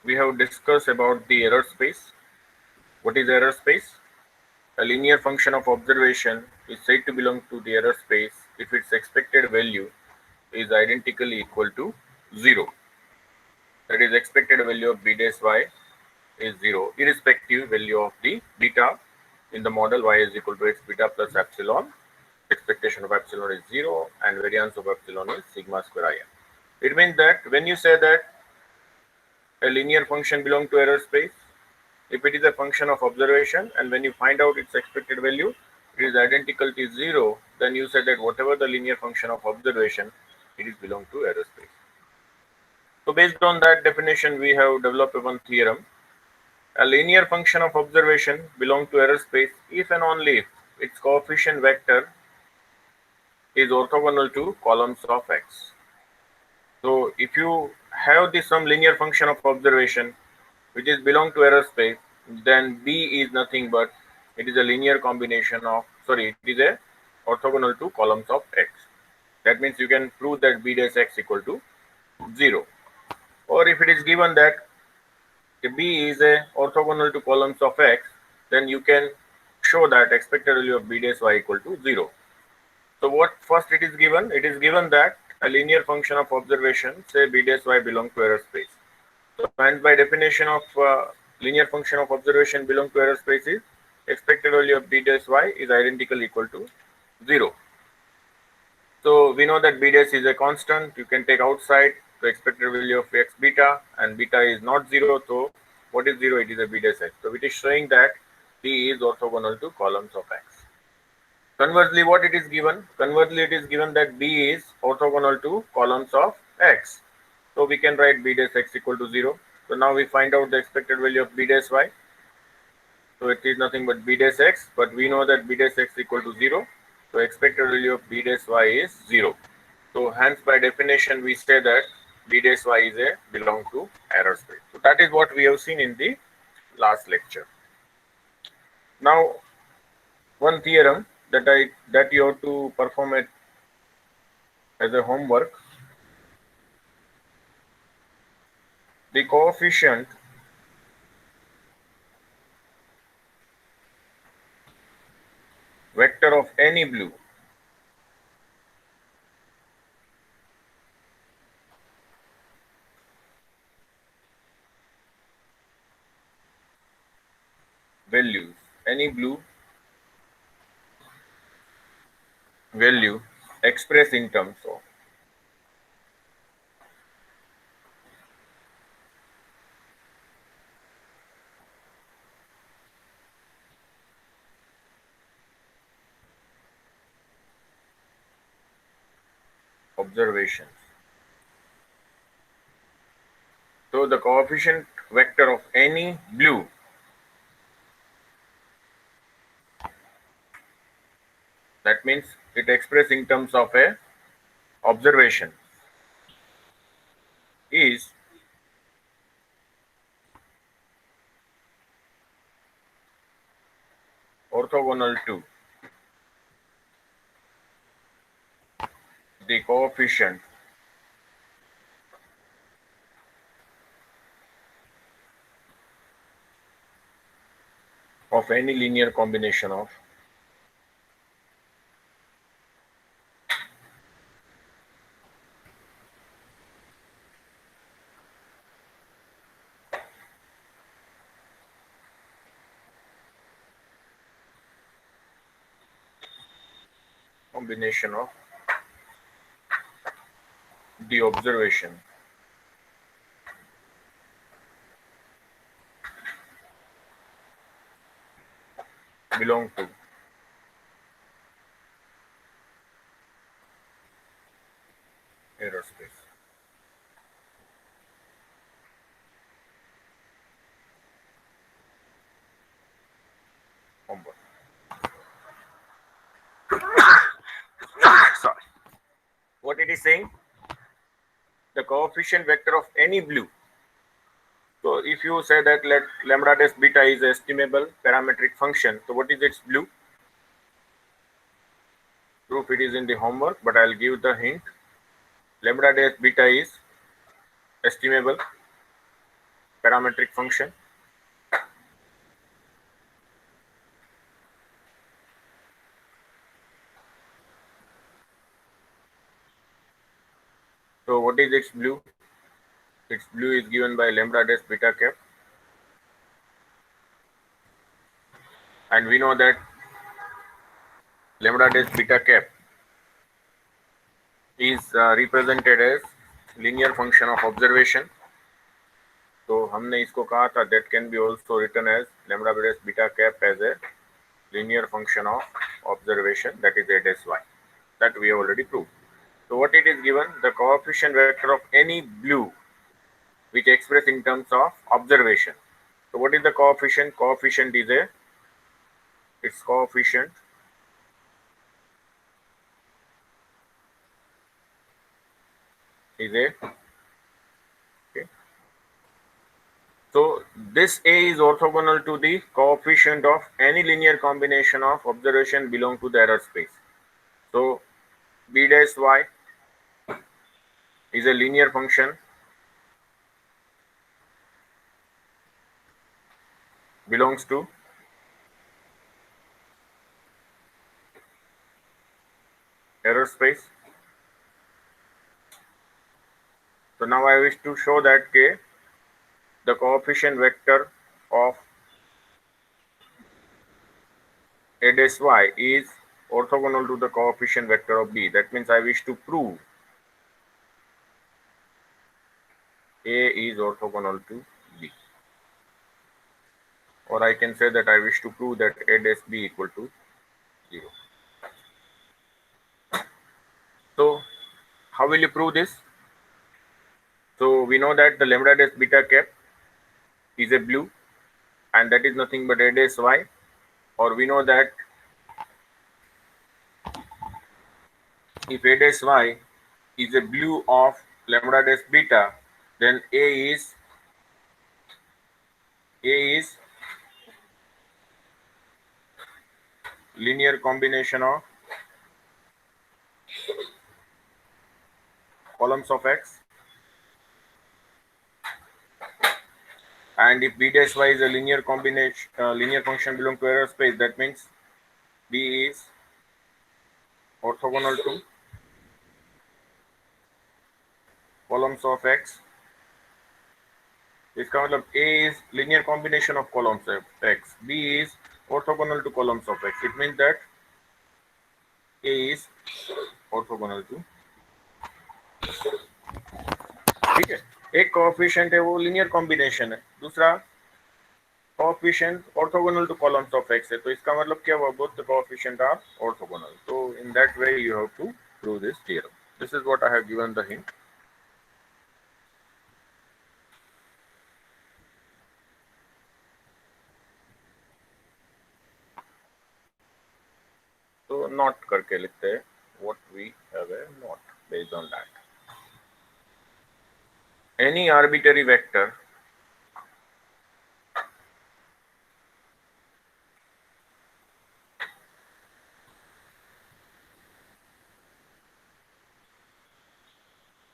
we have discussed about the error space. What is error space? A linear function of observation is said to belong to the error space if its expected value is identically equal to 0. That is, expected value of b dash y is 0, irrespective value of the beta in the model y is equal to x beta plus epsilon. Expectation of epsilon is 0 and variance of epsilon is sigma square im. It means that when you say that a linear function belongs to error space, if it is a function of observation and when you find out its expected value, it is identical to 0, then you say that whatever the linear function of observation, it is belong to error space. So based on that definition, we have developed one theorem. A linear function of observation belongs to error space if and only if its coefficient vector is orthogonal to columns of x. So if you have this some linear function of observation which is belong to error space, then B is nothing but it is a linear combination of it is a orthogonal to columns of x. That means you can prove that B dash x equal to 0. Or if it is given that B is a orthogonal to columns of x, then you can show that expected value of B dash y equal to 0. So what first it is given? It is given that a linear function of observation, say b dash y belong to error space. So hence by definition of linear function of observation belong to error space is expected value of b dash y is identical equal to 0. So we know that b dash is a constant. You can take outside the expected value of x beta, and beta is not 0. So what is 0? It is a b dash x. So it is showing that b is orthogonal to columns of x. Conversely, what it is given? Conversely, it is given that b is orthogonal to columns of x. So we can write b dash x equal to 0. So now we find out the expected value of b dash y. So it is nothing but b dash x, but we know that b dash x equal to 0. So expected value of b dash y is 0. So hence by definition we say that b dash y is a belong to error space. So that is what we have seen in the last lecture. Now one theorem that you have to perform it as a homework. The coefficient vector of any blue values, any blue value expressed in terms of observations. So the coefficient vector of any blue that means it expressed in terms of a observation is orthogonal to the coefficient of any linear combination of the observation belong to error space. Homework. Sorry. What it is saying? The coefficient vector of any blue. So if you say that let lambda dash beta is an estimable parametric function, so what is its blue? Proof it is in the homework, but I'll give the hint. Lambda dash beta is estimable parametric function. So what is its blue? Its blue is given by lambda dash beta cap, and we know that lambda dash beta cap is represented as linear function of observation. तो हमने इसको कहा था that can be also written as lambda dash beta cap as a linear function of observation, that is a dash y, that we have already proved. So what it is given? The coefficient vector of any blue which expressed in terms of observation. So what is the coefficient? Coefficient is a, its coefficient is a, okay. So this A is orthogonal to the coefficient of any linear combination of observation belong to the error space. So B dash y is a linear function belongs to error space. So now I wish to show that K, the coefficient vector of A dash y is orthogonal to the coefficient vector of B. That means I wish to prove A is orthogonal to B. Or I can say that I wish to prove that A dash B equal to 0. So how will you prove this? So we know that the lambda dash beta cap is a blue, and that is nothing but A dash y. Or we know that if A dash y is a blue of lambda dash beta, then A is linear combination of columns of X, and if B dash y is a linear combination, linear function belong to error space, that means B is orthogonal to columns of X. इसका मतलब A is linear combination of columns of X, B is orthogonal to columns of X. It means that A is orthogonal to, ठीक है. एक coefficient है वो linear combination है, दूसरा coefficient orthogonal to columns of x है, तो इसका मतलब क्या हुआ? Both the coefficient are orthogonal. तो in that way you have to prove this theorem. This is what I have given the hint. तो नॉट करके लिखते हैं what we have a naught based on that. Any arbitrary vector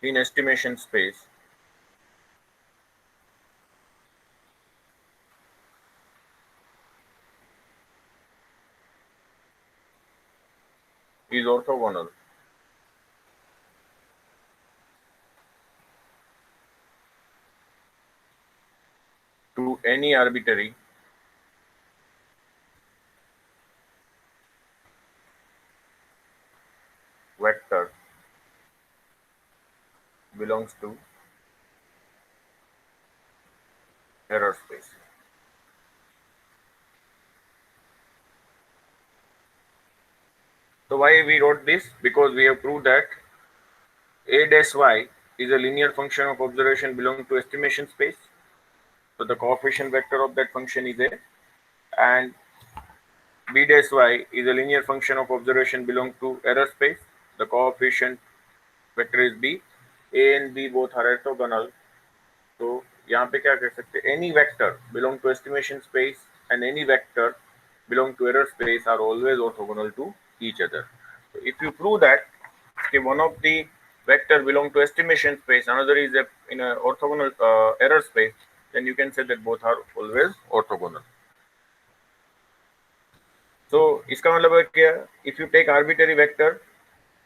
in estimation space is orthogonal to any arbitrary vector belongs to error space. So why we wrote this? Because we have proved that A dash y is a linear function of observation belonging to estimation space. So the coefficient vector of that function is A, and B dash y is a linear function of observation belong to error space. The coefficient vector is B. A and B both are orthogonal. तो यहाँ पे क्या कह सकते हैं? Any vector belong to estimation space and any vector belong to error space are always orthogonal to each other. So if you prove that one of the vector belong to estimation space, another is in a orthogonal error space, then you can say that both are always orthogonal. So इसका मतलब है क्या? If you take arbitrary vector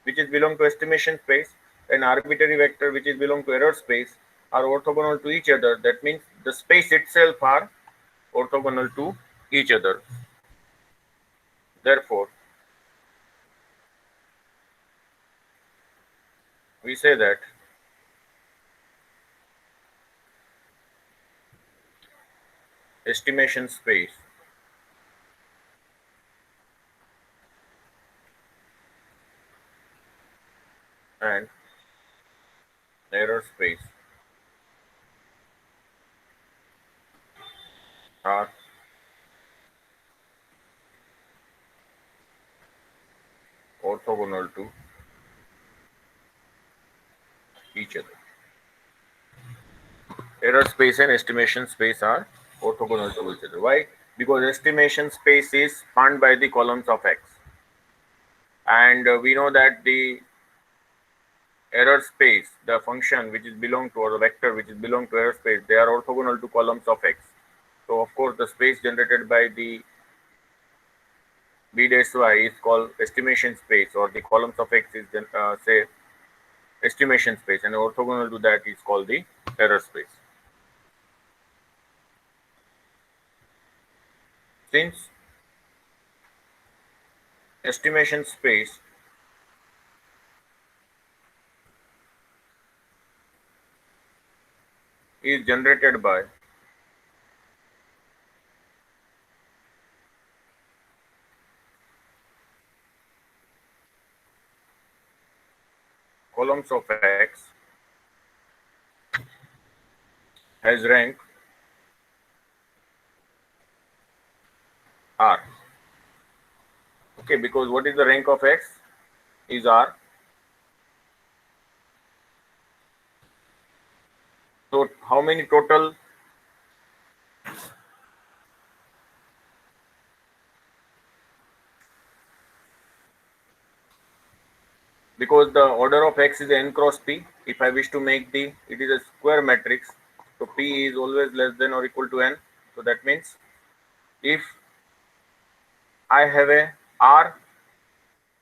which is belong to estimation space and arbitrary vector which is belong to error space are orthogonal to each other, that means the space itself are orthogonal to each other. Therefore, we say that estimation space and error space are orthogonal to each other. Error space and estimation space are orthogonal to each other. Why? Because estimation space is spanned by the columns of X, and we know that the error space, the function which is belong to, or the vector which is belong to error space, they are orthogonal to columns of X. So of course the space generated by the b dash y is called estimation space, or the columns of X is say estimation space, and orthogonal to that is called the error space. Since estimation space is generated by columns of X, has rank R. Okay, because what is the rank of X? Is R. So how many total because the order of X is n cross P. If I wish to make it is a square matrix, so P is always less than or equal to n. So that means if I have a R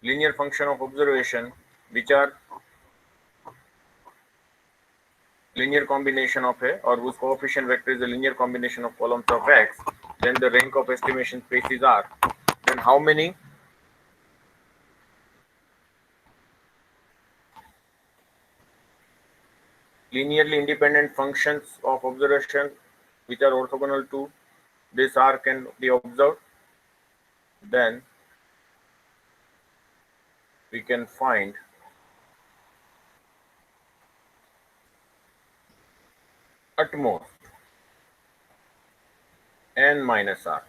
linear function of observation which are linear combination of a, or whose coefficient vector is a linear combination of columns of X, then the rank of estimation space is R. Then how many linearly independent functions of observation which are orthogonal to this R can be observed? Then we can find at most n minus R.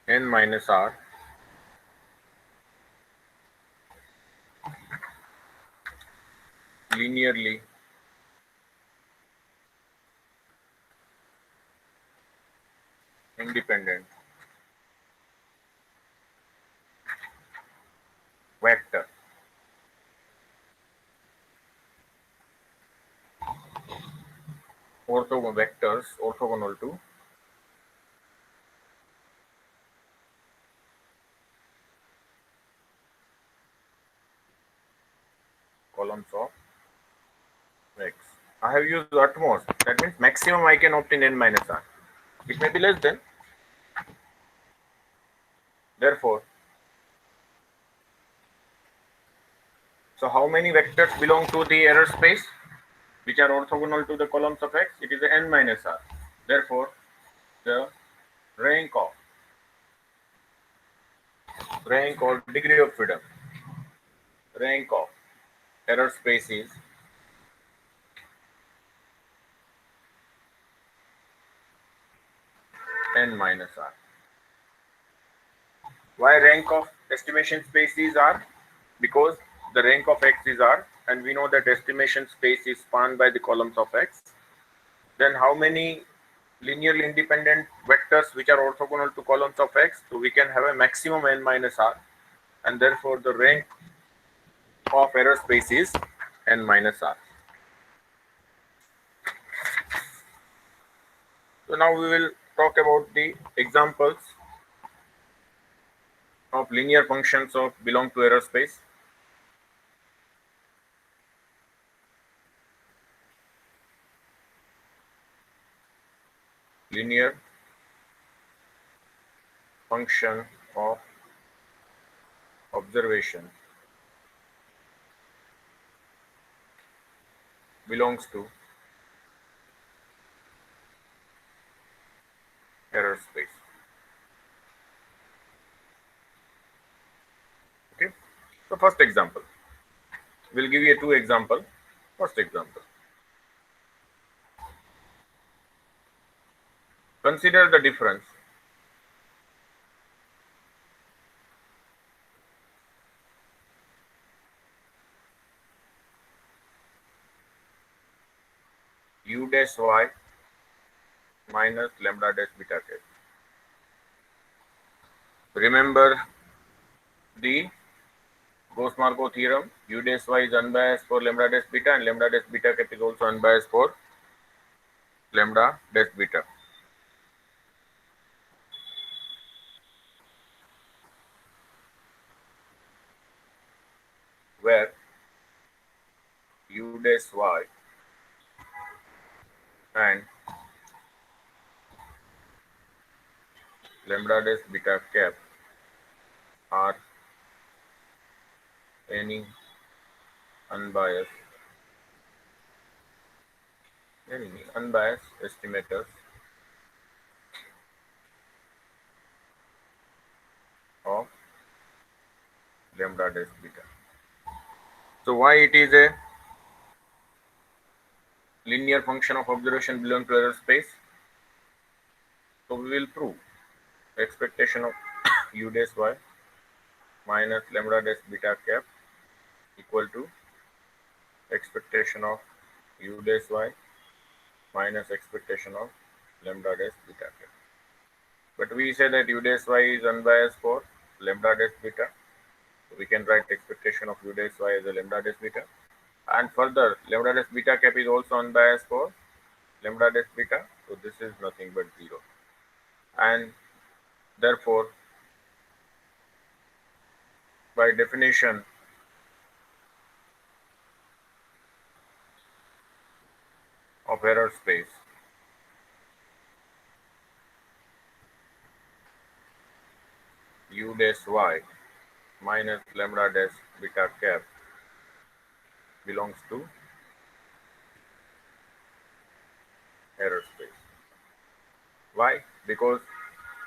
N minus R linearly independent vector vectors orthogonal to columns of X. I have used at most. That means maximum I can obtain n minus R. It may be less than. Therefore, so how many vectors belong to the error space which are orthogonal to the columns of X? It is n minus R. Therefore, the rank or degree of freedom, rank of error space is n minus R. Why rank of estimation space is R? Because the rank of X is R, and we know that estimation space is spanned by the columns of X. Then how many linearly independent vectors which are orthogonal to columns of X? So we can have a maximum n minus R, and therefore the rank of error space is n minus R. So now we will talk about the examples of linear functions of belong to error space. Linear function of observation belongs to error space. Okay. So first example, we'll give you two example. First example, consider the difference u dash y minus lambda dash beta k. Remember the Gauss-Markov theorem, u dash y is unbiased for lambda dash beta and lambda dash beta cap is also unbiased for lambda dash beta. Where u dash y and lambda dash beta cap are any unbiased estimators of lambda dash beta. So why it is a linear function of observation belong to error space? So we will prove expectation of u dash y minus lambda dash beta cap equal to expectation of u dash y minus expectation of lambda dash beta cap. But we say that u dash y is unbiased for lambda dash beta. So we can write expectation of u dash y as a lambda dash beta. And further, lambda dash beta cap is also unbiased for lambda dash beta. So this is nothing but 0. And therefore, by definition, of error space, u dash y minus lambda dash beta cap belongs to error space. Why? Because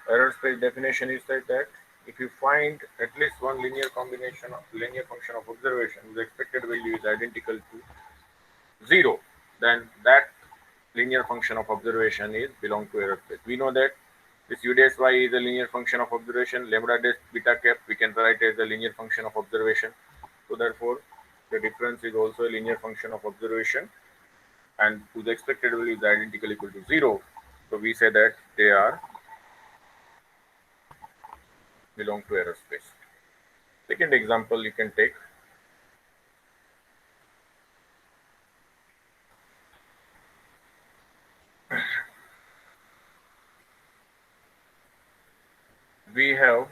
error space definition is said that if you find at least one linear combination of linear function of observation whose expected value is identical to 0, then that linear function of observation is belong to error space. We know that this u dash y is a linear function of observation, lambda dash beta cap we can write as a linear function of observation. So therefore, the difference is also a linear function of observation and whose expected value is identical equal to 0. So we say that they are belong to error space. Second example you can take. We have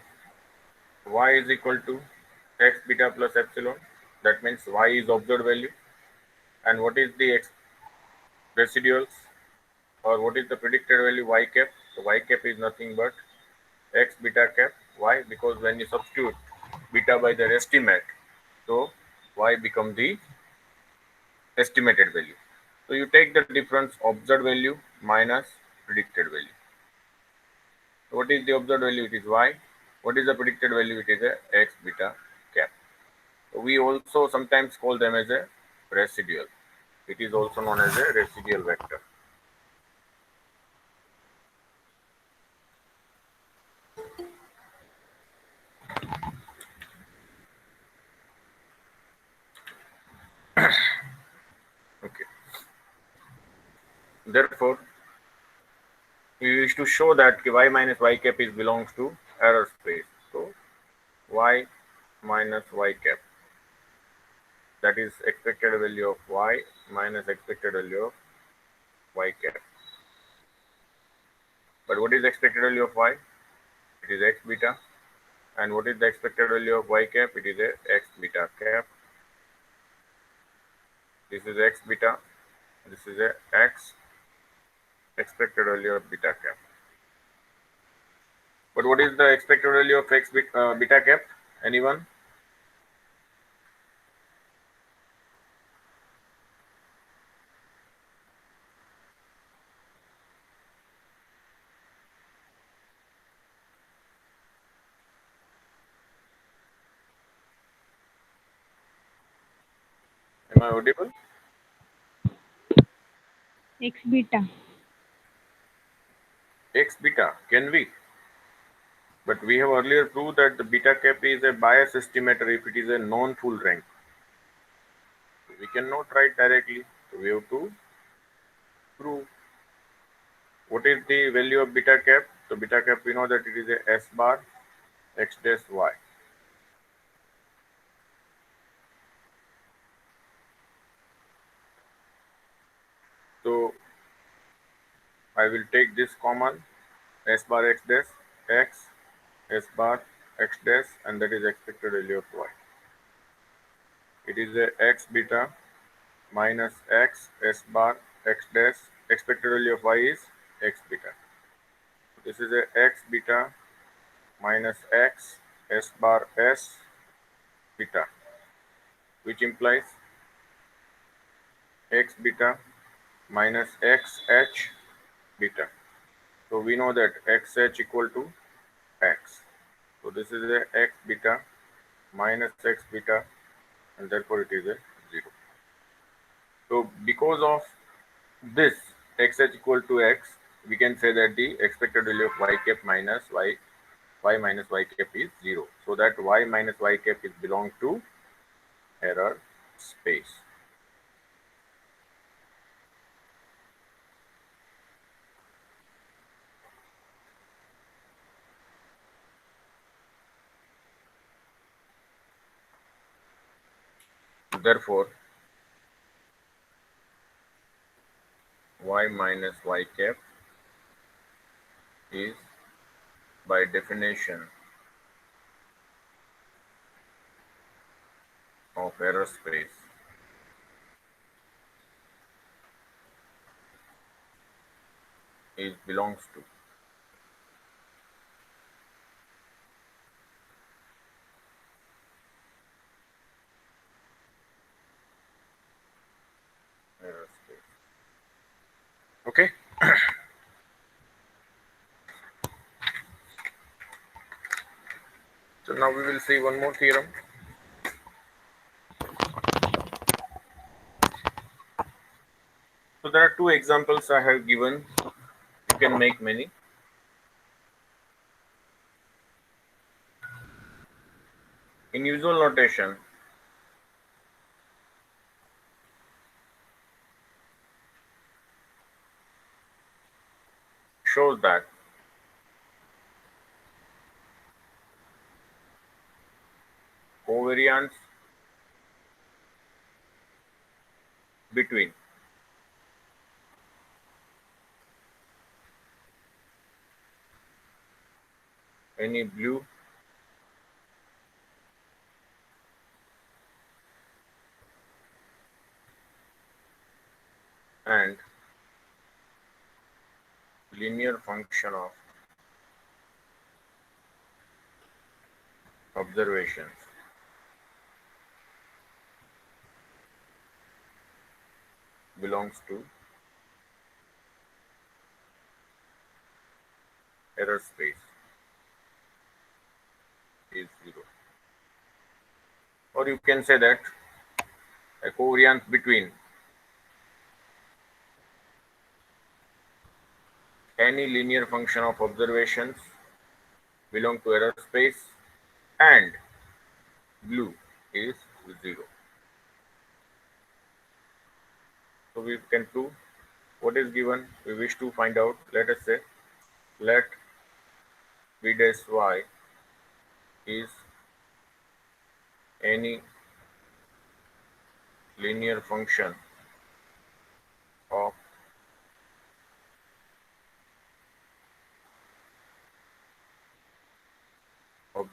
y is equal to x beta plus epsilon. That means y is observed value. And what is the residuals or what is the predicted value y cap? So y cap is nothing but x beta cap. Why? Because when you substitute beta by their estimate, so y become the estimated value. So you take the difference observed value minus predicted value. So what is the observed value? It is y. What is the predicted value? It is a x beta cap. So we also sometimes call them as a residual. It is also known as a residual vector. Okay. Therefore, we wish to show that y minus y cap is belongs to error space. So y minus y cap, that is expected value of y minus expected value of y cap. But what is the expected value of y? It is x beta. And what is the expected value of y cap? It is a x beta cap. This is x beta. This is a x expected value of beta cap. But what is the expected value of x beta cap? Anyone? Am I audible? X beta. X beta, can we? But we have earlier proved that the beta cap is a bias estimator if it is a non-full rank. We cannot write directly. So we have to prove. What is the value of beta cap? So beta cap, we know that it is a S bar x dash y. So I will take this common S bar x dash x S bar x dash, and that is expected value of y. It is a x beta minus x S bar x dash. Expected value of y is x beta. This is a x beta minus x S bar S beta, which implies x beta minus x h beta. So we know that xh equal to x. So this is a x beta minus x beta, and therefore it is a 0. So because of this xh equal to x, we can say that the expected value of y cap minus y minus y cap is 0. So that y minus y cap is belong to error space. Therefore, y minus y cap is by definition of error space is belongs to error space. Okay. So now we will see one more theorem. So there are two examples I have given. You can make many. In usual notation, shows that covariance between any blue and linear function of observations belongs to error space is 0. Or you can say that a covariance between any linear function of observations belong to error space and blue is 0. So we can prove what is given. We wish to find out. Let us say let b dash y is any linear function of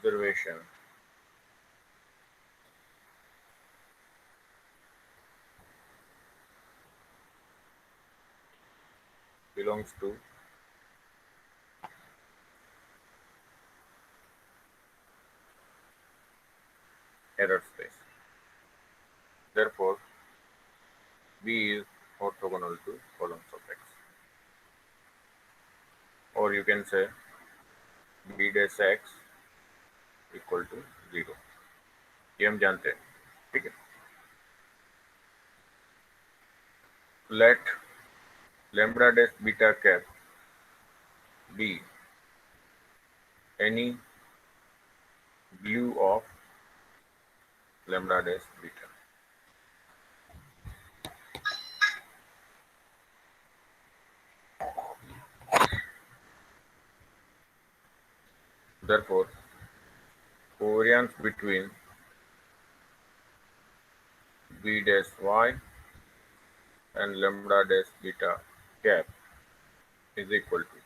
observation belongs to error space. Therefore, B is orthogonal to columns of X. Or you can say B dash X equal to 0. ये हम जानते हैं, ठीक है. Let lambda dash beta cap be any blue of lambda dash beta. Therefore, covariance between B dash y and lambda dash beta cap is equal to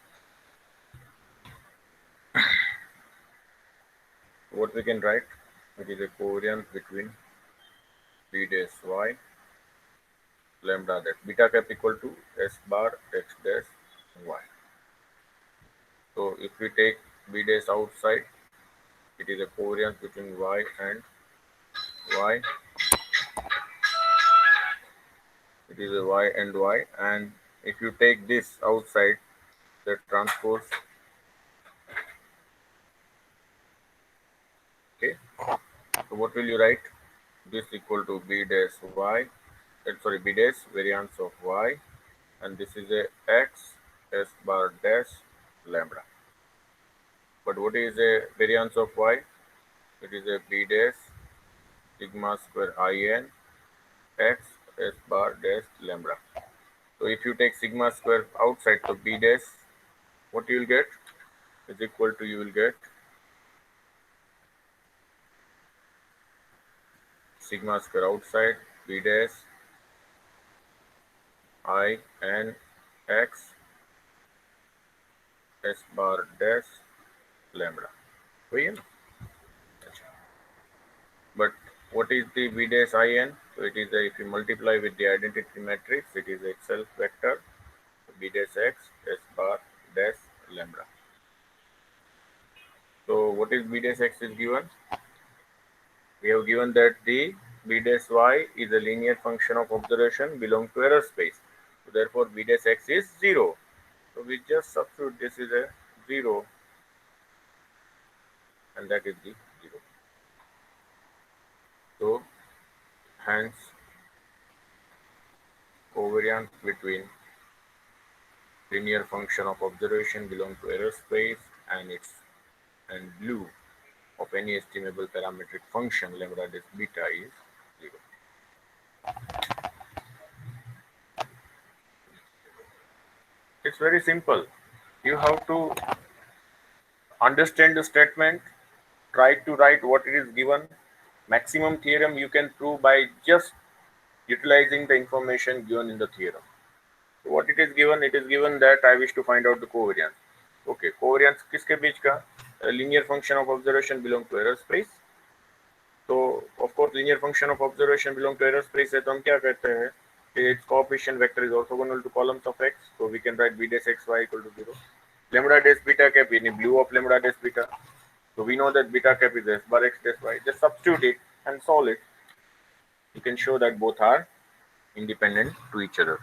what we can write. It is a covariance between B dash y lambda dash beta cap equal to S bar X dash y. So if we take B dash outside, it is a covariance between y and y. It is a y and y, and if you take this outside, the transpose, okay. So what will you write? This equal to B dash y, B dash variance of y, and this is a x S bar dash lambda. But what is a variance of y? It is a B dash sigma square in x S bar dash lambda. So if you take sigma square outside, so B dash, what you will get is equal to, you will get sigma square outside B dash I n x S bar dash lambda. वही है ना? But what is the B dash in? So it is if you multiply with the identity matrix, it is a self vector B dash x S bar dash lambda. So what is B dash x is given? We have given that the B dash y is a linear function of observation belong to error space. So therefore B dash x is 0. So we just substitute this is a 0, and that is the 0. So hence covariance between linear function of observation belong to error space and blue of any estimable parametric function lambda dash beta is 0. It's very simple. You have to understand the statement, try to write what it is given. Maximum theorem you can prove by just utilizing the information given in the theorem. So what it is given that I wish to find out the covariance. Okay, covariance किसके बीच का? Linear function of observation belong to error space. So of course linear function of observation belong to error space है, तो हम क्या कहते हैं? Its coefficient vector is orthogonal to columns of x, so we can write b dash xy equal to 0. Lambda dash beta cap in blue of lambda dash beta. So we know that beta cap is s bar x dash y. Just substitute it and solve it. You can show that both are independent to each other.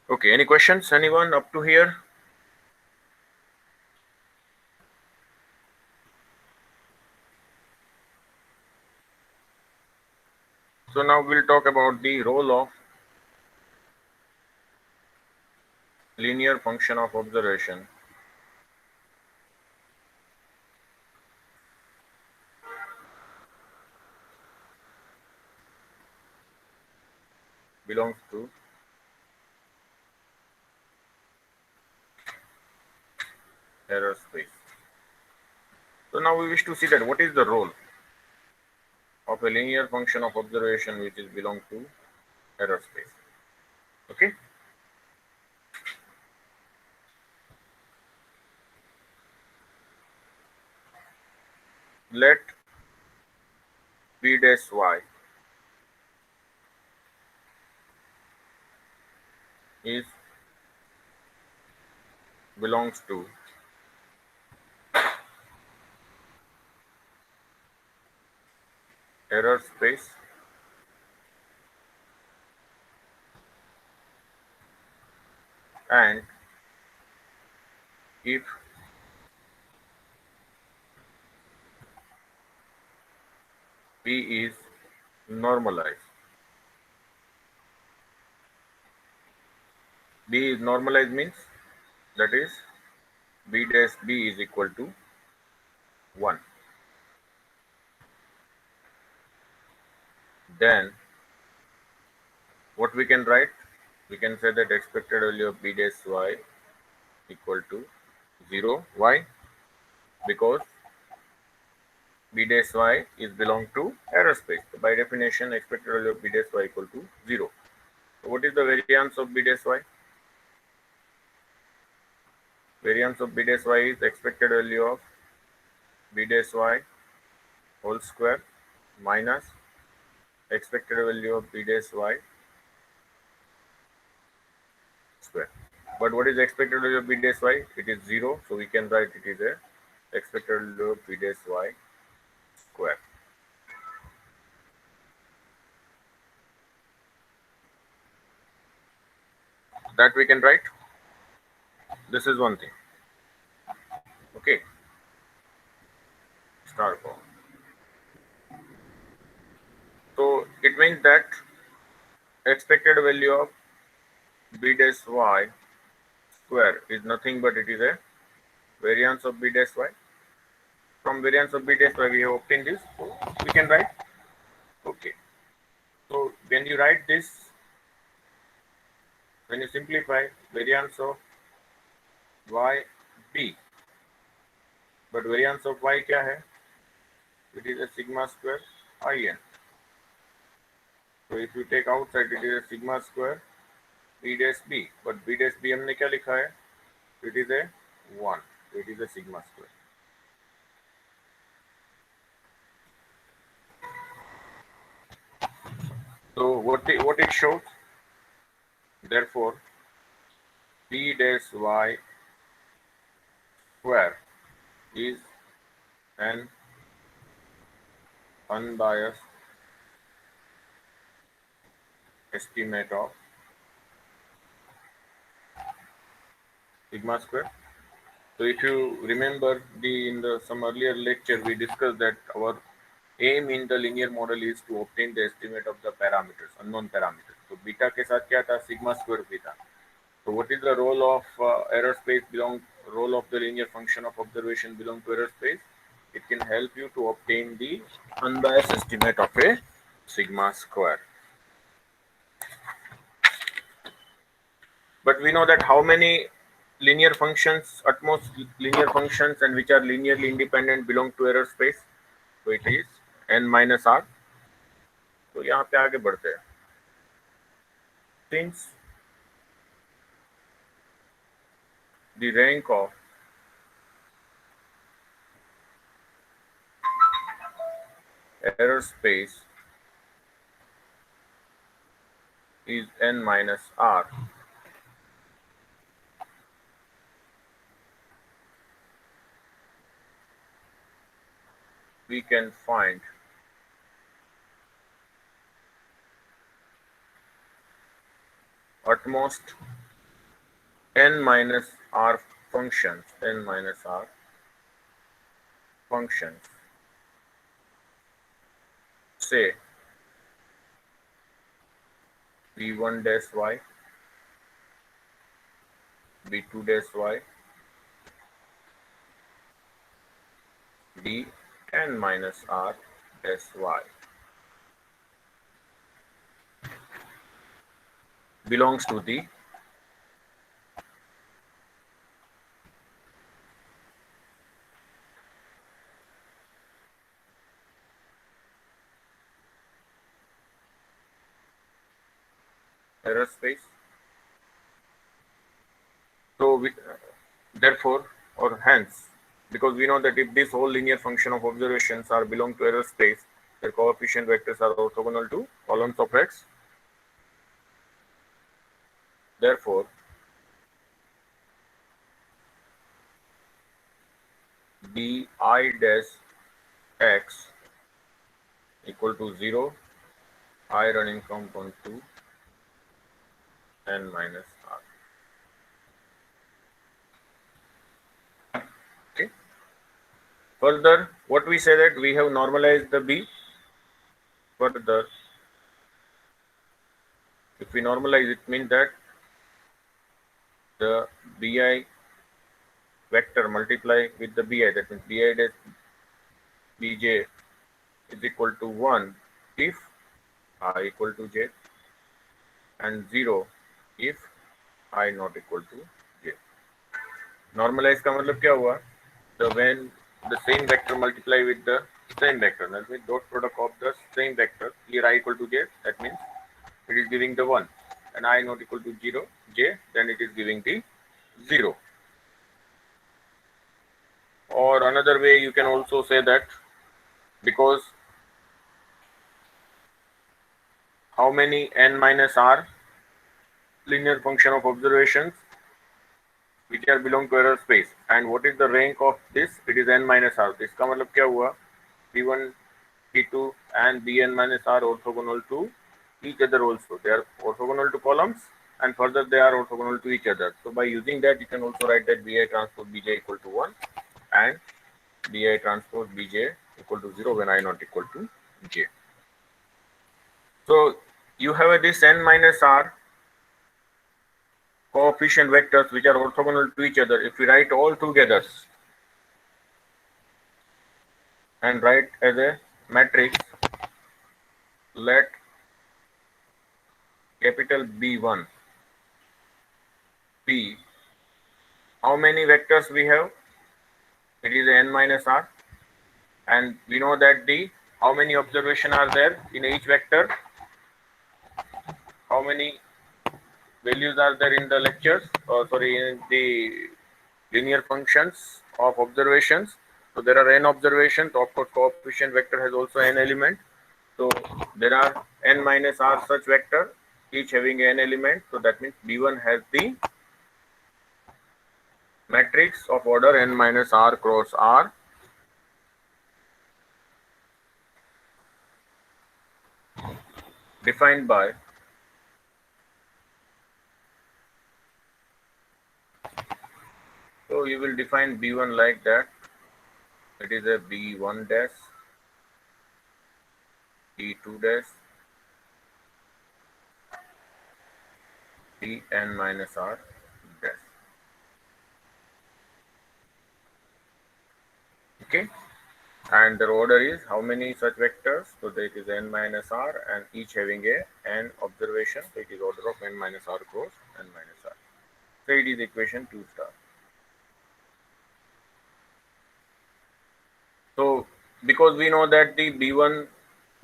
Okay, any questions? Anyone up to here? So now we'll talk about the role of linear function of observation belongs to error space. So now we wish to see that what is the role of a linear function of observation which is belong to error space. Okay. let b dash y is belongs to error space and if b is normalized. B is normalized means that is b dash b is equal to 1. Then what we can write? We can say that expected value of b dash y equal to 0. Why? Because b dash y is belong to error space. So by definition, expected value of b dash y equal to 0. So what is the variance of b dash y? Variance of b dash y is expected value of b dash y whole square minus expected value of b dash y square. But what is expected value of b dash y? It is 0, so we can write it is a expected value of b dash y square. That we can write. This is one thing. Okay, star form. So it means that expected value of b dash y square is nothing but it is a variance of b dash y. From variance of b dash y we have obtained this. So we can write. Okay. So when you write this, when you simplify variance of y b, but variance of y क्या है? It is a sigma square in. So if you take outside, it is a sigma square b dash b. But b dash b हमने क्या लिखा है? It is a 1. So it is a sigma square. So what it shows? Therefore, b dash y square is an unbiased estimate of sigma square. So if you remember in the some earlier lecture we discussed that our aim in the linear model is to obtain the estimate of the parameters, unknown parameters. So beta के साथ क्या था? Sigma square भी था. So what is the role of error space role of the linear function of observation belong to error space? It can help you to obtain the unbiased estimate of a sigma square. But we know that how many linear functions, at most linear functions and which are linearly independent belong to error space. So it is n minus r. तो यहाँ पे आगे बढ़ते हैं. Since the rank of error space is n minus r, we can find at most n minus r functions, say b1 dash y, b2 dash y, d n minus r dash y belongs to the error space. So therefore or hence because we know that if this whole linear function of observations are belong to error space, their coefficient vectors are orthogonal to columns of X. Therefore, bi dash x equal to 0, I running from 1 to n minus r. Okay. Further, what we say that we have normalized the b. Further, if we normalize, it means that the bi vector multiply with the bi, that means bi dash bj is equal to 1 if I equal to j and 0 if I not equal to j. Normalize का मतलब क्या हुआ? The when the same vector multiply with the same vector, that means dot product of the same vector. Here I equal to j, that means it is giving the 1, and I not equal to 0 j, then it is giving the 0. Or another way you can also say that, because how many n minus r linear function of observations which are belong to error space, and what is the rank of this? It is n minus r. इसका मतलब क्या हुआ? p1 p2 and bn minus r orthogonal to each other also. They are orthogonal to columns, and further they are orthogonal to each other. So by using that, you can also write that bi transpose bj equal to 1 and bi transpose bj equal to 0 when I not equal to j. So you have this n minus r coefficient vectors which are orthogonal to each other. If we write all together and write as a matrix, let capital B1 be, how many vectors we have? It is n minus r, and we know that the how many observation are there in each vector, how many values are there in the lectures, or sorry, in the linear functions of observations. So there are n observations. Of course, coefficient vector has also n element. So there are n minus r such vector, each having n element. So that means B1 has the matrix of order n minus r cross r, defined by so you will define B1 like that. It is a B1 dash, B2 dash, Bn minus r dash. Okay, and the order is how many such vectors? So that is n minus r, and each having a n observation. So it is order of n minus r cross n minus r. So it is equation 2 star. So because we know that the B1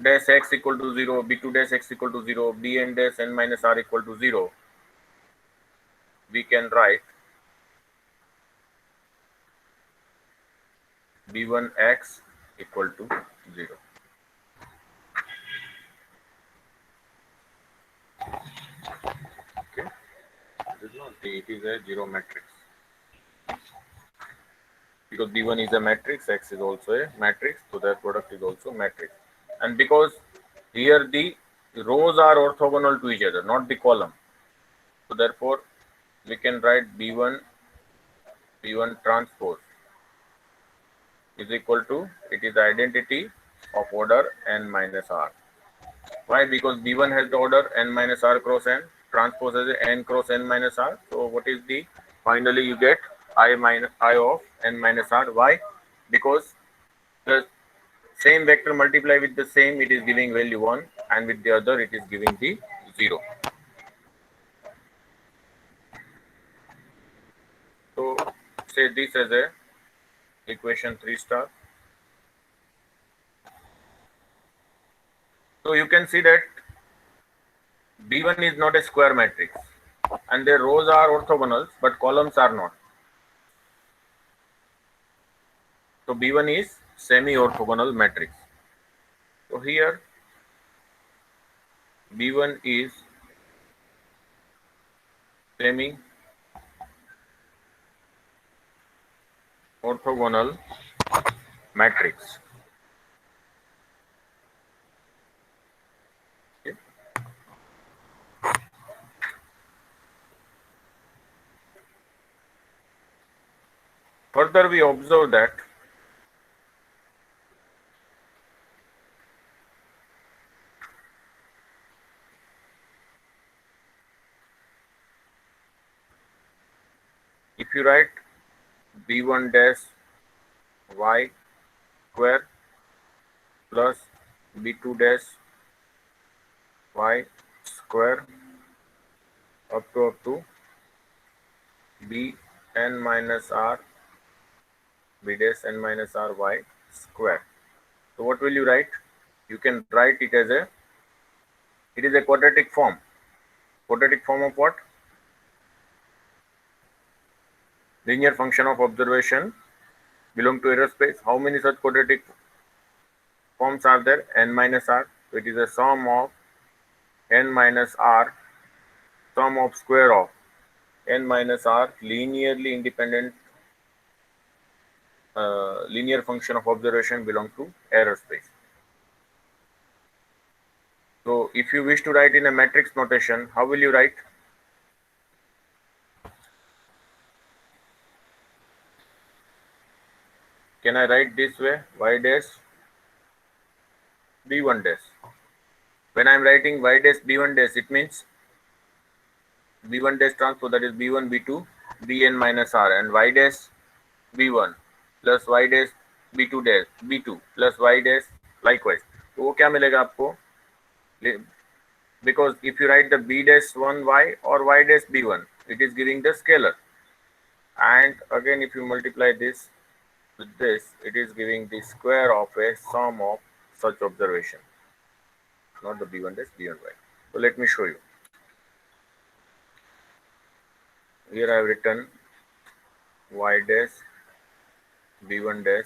dash x equal to 0, B2 dash x equal to 0, Bn dash n minus r equal to 0, we can write B1 x equal to 0. Okay, it is a 0 matrix. Because B1 is a matrix, X is also a matrix, so their product is also matrix. And because here the rows are orthogonal to each other, not the column, so therefore we can write B1 transpose is equal to, it is the identity of order n minus r. Why? Because B1 has the order n minus r cross n, transpose has a n cross n minus r. So what is the, finally you get I minus I of n minus r. Why? Because the same vector multiply with the same, it is giving value 1, and with the other it is giving the 0. So say this as a equation 3 star. So you can see that B1 is not a square matrix, and their rows are orthogonal but columns are not. So B1 is semi-orthogonal matrix. So here B1 is semi-orthogonal matrix. Okay. Further, we observe that if you write B1 dash y square plus B2 dash y square up to b n minus r b dash n minus r y square. So what will you write? You can write it as it is a quadratic form. Quadratic form of what? Linear function of observation belong to error space. How many such quadratic forms are there? N minus r. So it is a sum of n minus r, sum of square of n minus r linearly independent linear function of observation belong to error space. So if you wish to write in a matrix notation, how will you write? Can I write this way? Y dash b1 dash. When I am writing y dash b1 dash, it means b1 dash transpose, that is b1 b2 bn minus r, and y dash b1 plus y dash b2 dash b2 plus y dash likewise. तो वो क्या मिलेगा आपको? Because if you write the b dash 1 y or y dash b1, it is giving the scalar, and again if you multiply this with this, it is giving the square of a sum of such observation, not the b1 dash b1 y. So let me show you. Here I have written y dash b1 dash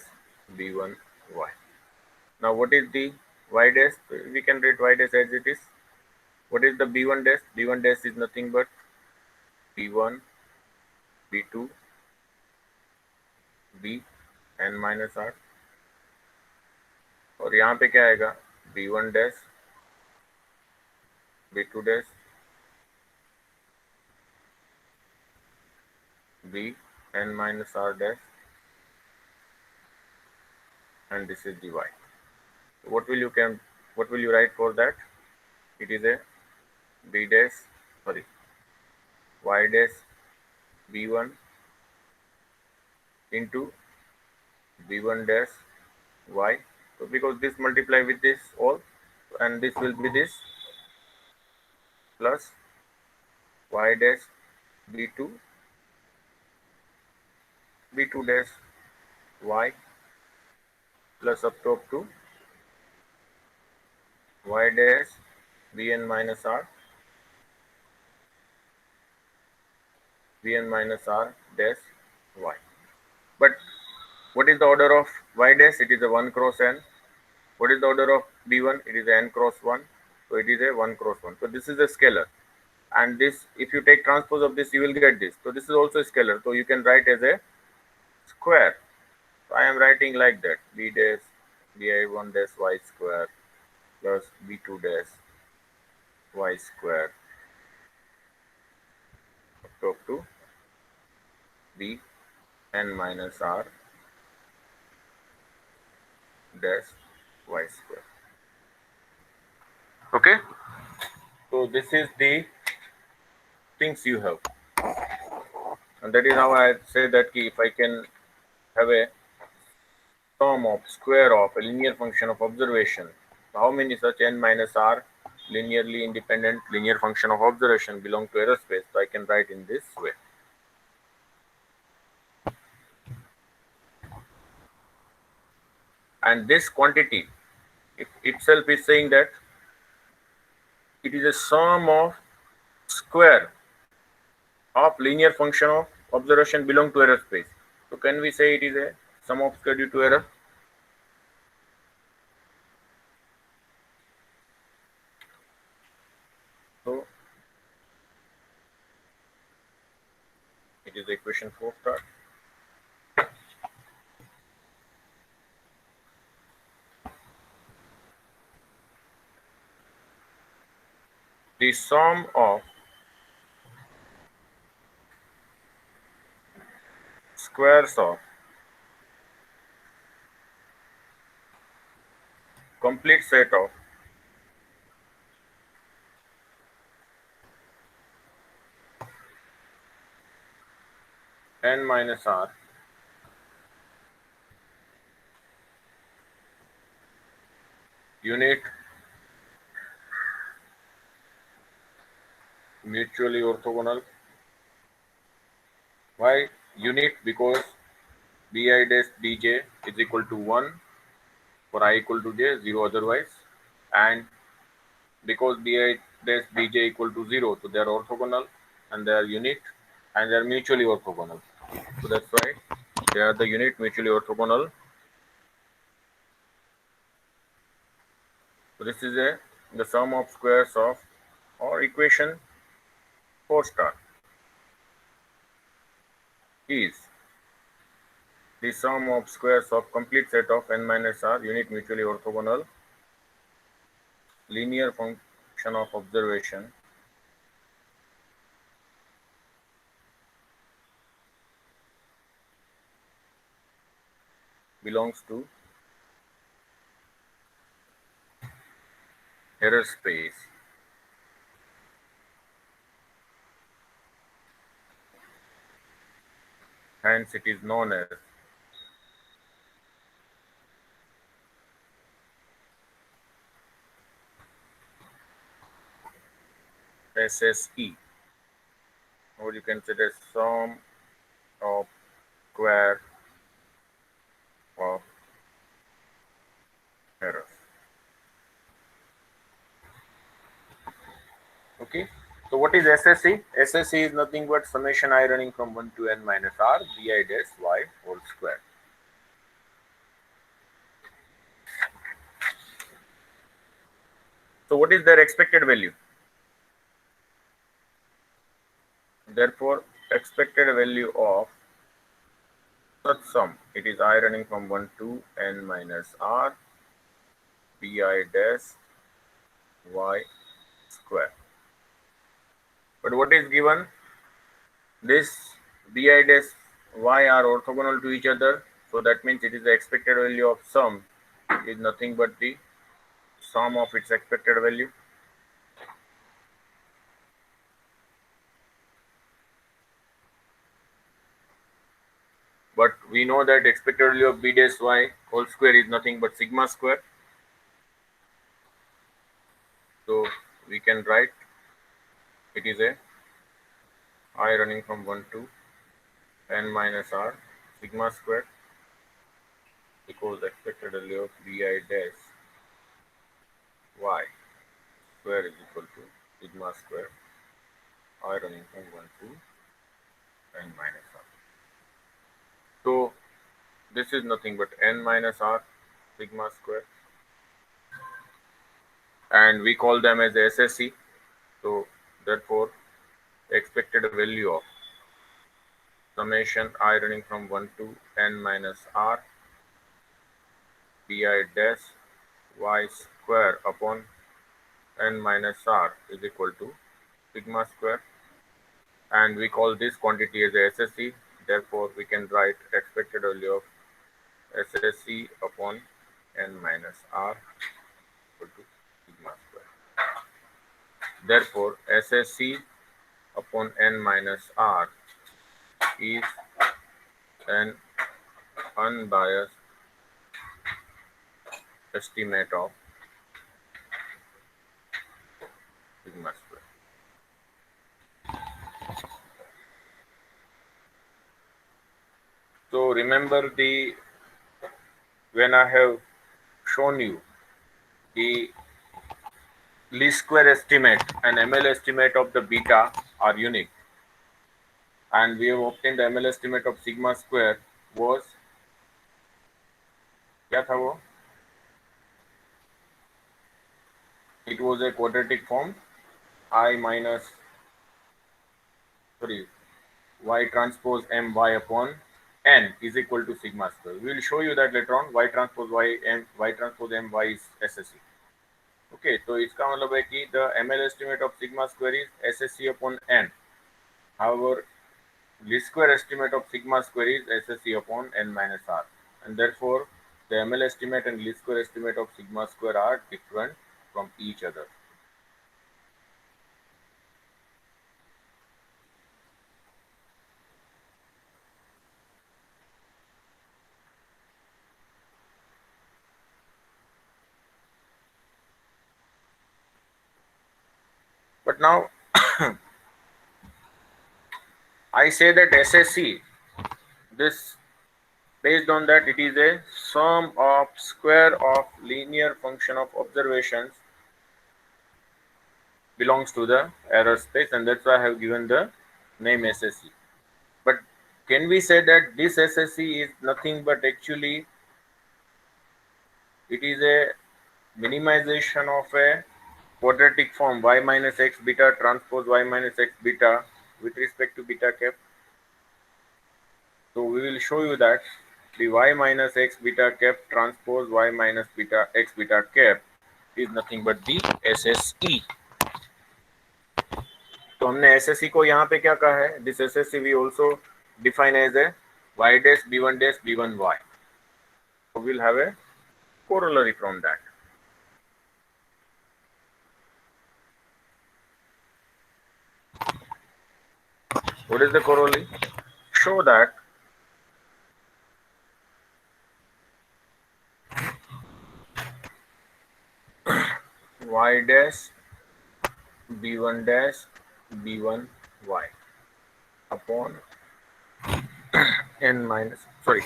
b1 y. Now what is the y dash? We can write y dash as it is. What is the b1 dash? b1 dash is nothing but b1 b2 b n minus r, और यहाँ पे क्या आएगा? b1 dash b2 dash b n minus r dash, and this is the y. So what will you write for that? It is a y dash b1 into b1 dash y. So because this multiply with this all, and this will be this plus y dash b2 dash y plus up to y dash bn minus r dash y. But what is the order of y dash? It is a 1 cross n. What is the order of b1? It is a n cross 1. So it is a 1 cross 1. So this is a scalar. And this, if you take transpose of this, you will get this. So this is also a scalar. So you can write as a square. So I am writing like that: b dash bi1 dash y square plus b2 dash y square up to b n minus r dash y square. Okay, so this is the things you have, and that is how I say that if I can have a sum of square of a linear function of observation, how many such n minus r linearly independent linear function of observation belong to error space? So I can write in this way. And this quantity itself is saying that it is a sum of square of linear function of observation belong to error space. So can we say it is a sum of square due to error. So it is equation 4 star. The sum of squares of complete set of n minus r unit mutually orthogonal. Why unit? Because bi dash dj is equal to 1 for I equal to j, 0 otherwise, and because bi dash dj equal to 0, so they are orthogonal and they are unit and they are mutually orthogonal. So that's why they are the unit mutually orthogonal. So this is the sum of squares of, or equation 4 star is the sum of squares of complete set of n minus r unit mutually orthogonal linear function of observation belongs to error space. Hence it is known as SSE, or you can say the sum of square of errors. Okay. So what is SSE? SSE is nothing but summation I running from 1 to n minus r bi dash y whole square. So what is their expected value? Therefore, expected value of such sum, it is I running from 1 to n minus r bi dash y square. But what is given? This bi dash y are orthogonal to each other. So that means it is the expected value of sum is nothing but the sum of its expected value. But we know that expected value of b dash y whole square is nothing but sigma square. So we can write it is a I running from 1 to n minus r sigma square equals expected value of bi dash y square is equal to sigma square I running from 1 to n minus r. So this is nothing but n minus r sigma square, and we call them as SSE. So therefore expected value of summation I running from 1 to n minus r bi dash y square upon n minus r is equal to sigma square, and we call this quantity as a SSE. Therefore we can write expected value of SSE upon n minus r equal to sigma square. Therefore SSE upon n minus r is an unbiased estimate of sigma square. So remember the when I have shown you the least square estimate and ML estimate of the beta are unique, and we have obtained the ML estimate of sigma square was क्या था वो? It was a quadratic form I minus, sorry, y transpose m y upon n is equal to sigma square. We will show you that later on. Y transpose y transpose m y is SSE. Okay, तो इसका मतलब है कि the ML estimate of sigma square is SSE upon n. However, least square estimate of sigma square is SSE upon n minus r, and therefore the ML estimate and least square estimate of sigma square are different from each other. But now I say that SSE, this based on that it is a sum of square of linear function of observations belongs to the error space, and that's why I have given the name SSE. But can we say that this SSE is nothing but actually it is a minimization of a quadratic form y minus x beta transpose y minus x beta with respect to beta cap? So we will show you that the y minus x beta cap transpose y minus beta x beta cap is nothing but the SSE. तो हमने SSE को यहाँ पे क्या कहा है? This SSE we also define as a y dash b1 dash b1 y. So we'll have a corollary from that. What is the corollary? Show that y dash b1 dash b1 y upon n minus, sorry,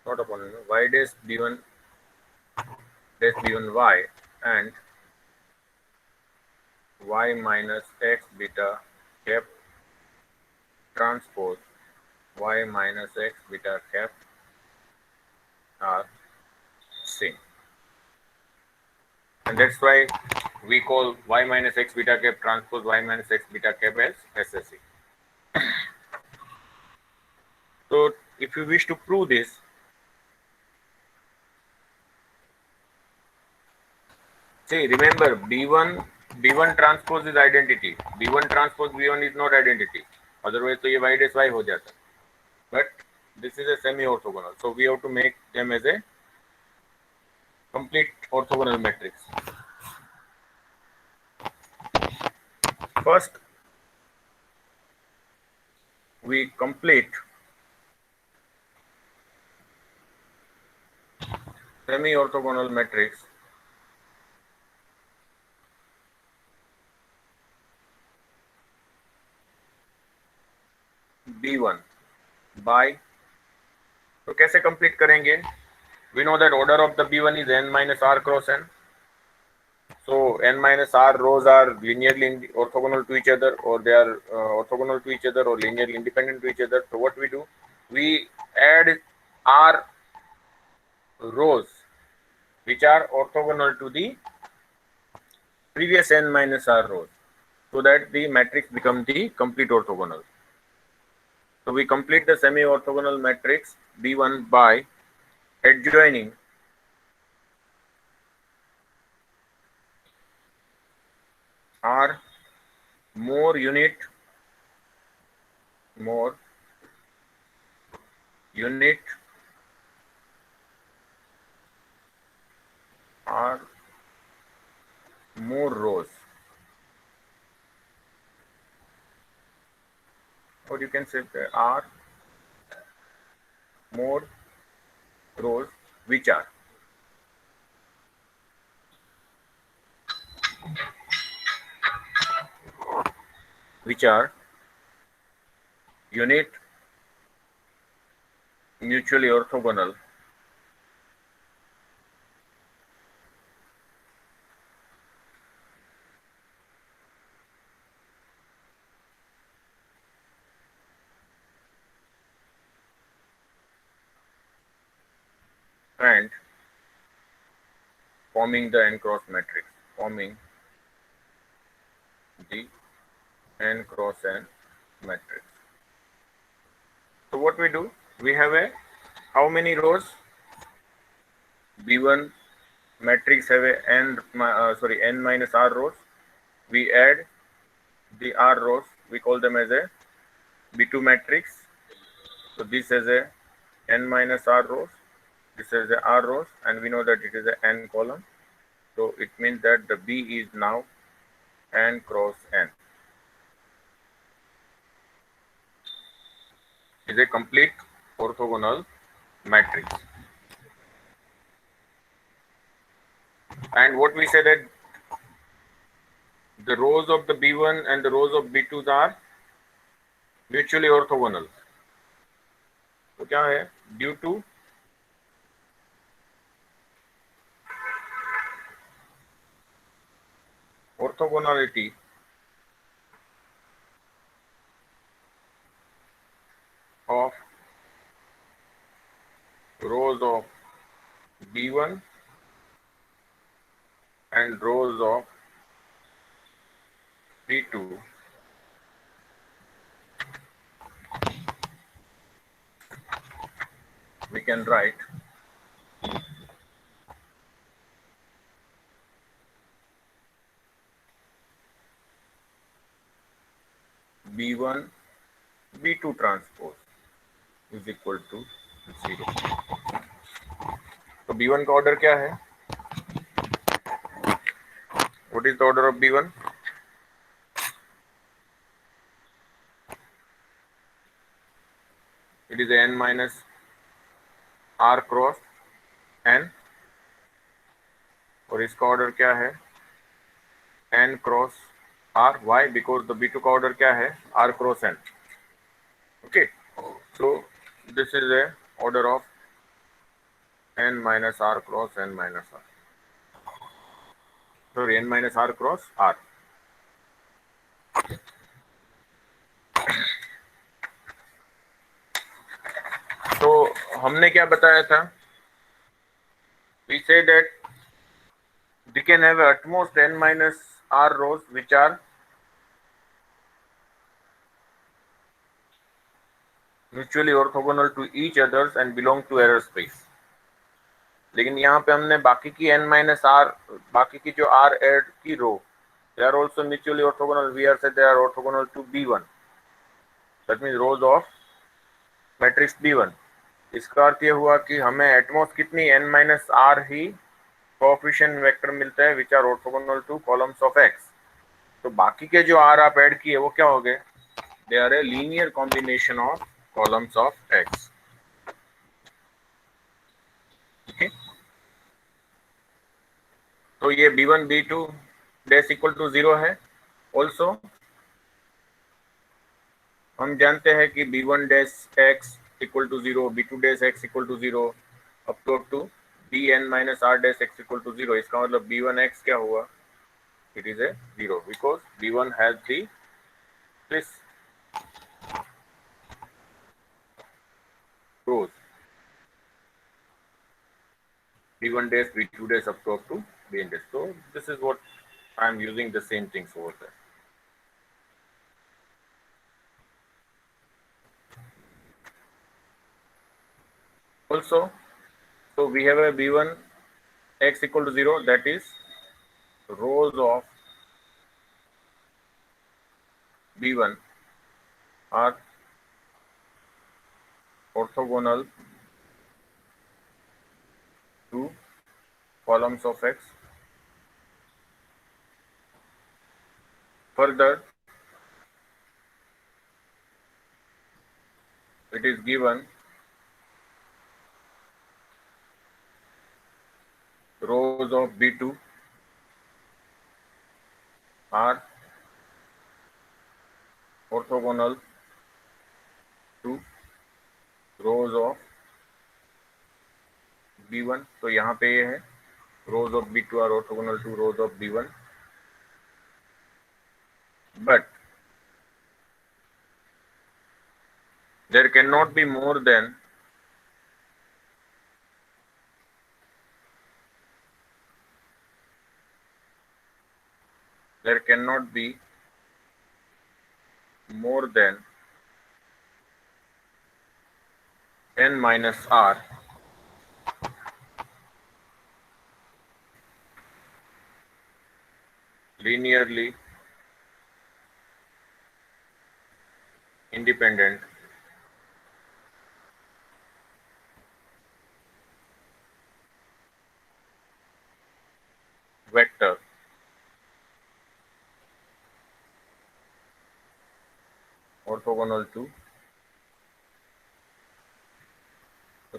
not upon n, y dash b1 dash b1 y and y minus x beta cap transpose y minus x beta cap are same, and that's why we call y minus x beta cap transpose y minus x beta cap as SSE. So if you wish to prove this, see, remember b1 transpose is identity, b1 transpose b1 is not identity, otherwise तो ये y dash y हो जाता, but this is a semi orthogonal, so we have to make them as a complete orthogonal matrix. First we complete semi orthogonal matrix b1 by, तो कैसे complete करेंगे? We know that order of the b1 is n minus r cross n, so n minus r rows are linearly orthogonal to each other, or they are orthogonal to each other or linearly independent to each other. So what we do, we add r rows which are orthogonal to the previous n minus r rows, so that the matrix become the complete orthogonal. So we complete the semi-orthogonal matrix B1 by adjoining R more unit R more rows, or you can say R more rows which are unit mutually orthogonal and forming the n cross matrix, forming the n cross n matrix. So what we do, we have a how many rows? B1 matrix have a n minus r rows. We add the r rows, we call them as a B2 matrix. So this is a n minus r rows, this is a r rows, and we know that it is a n column. So it means that the B is now n cross n. Is a complete orthogonal matrix. And what we say that the rows of the B1 and the rows of B2 are mutually orthogonal. तो क्या है? Due to orthogonality of rows of B1 and rows of B2, we can write B1 B2 transpose is equal to 0. तो B1 का order क्या है? What is the order of B1? It is n minus r cross n, और इसका order क्या है? n cross r. Why? Because the B2 का order क्या है? r cross n. Okay, so this is a order of n minus r cross n minus r. Sorry, n minus r cross r. तो हमने क्या बताया था? We say that we can have at most n minus r rows which are mutually orthogonal to each others and belong to error space. लेकिन यहाँ पे हमने बाकी की n minus r, बाकी की जो r add की रो, they are also mutually orthogonal. We are said they are orthogonal to B1. That means rows of matrix B1. इसका अर्थ ये हुआ कि हमें एटमोस्ट कितनी n minus r ही कोएफिशिएंट वेक्टर मिलता है which are orthogonal to columns of x. तो बाकी के जो r आप ऐड किए वो क्या हो गए? They are a linear combination of columns of x. Okay? तो ये B1 B2 dash equal to 0 है. ऑल्सो हम जानते हैं कि B1 dash x equal to 0, B2 dash x equal to 0, up to Bn minus r dash x equal to 0. इसका मतलब B1 x क्या हुआ? It is a 0 because B1 has the this rows B1 dash, B2 dash up to Bn dash. So this is what I am using the same things over there. Also, so we have a B1 x equal to 0, that is rows of B1 are orthogonal to columns of x. Further, it is given rows of B2 are orthogonal to rows of B1. तो यहाँ पे ये है rows of B2 are orthogonal to rows of B1, but there cannot be more than there cannot be more than n minus r linearly independent vector orthogonal to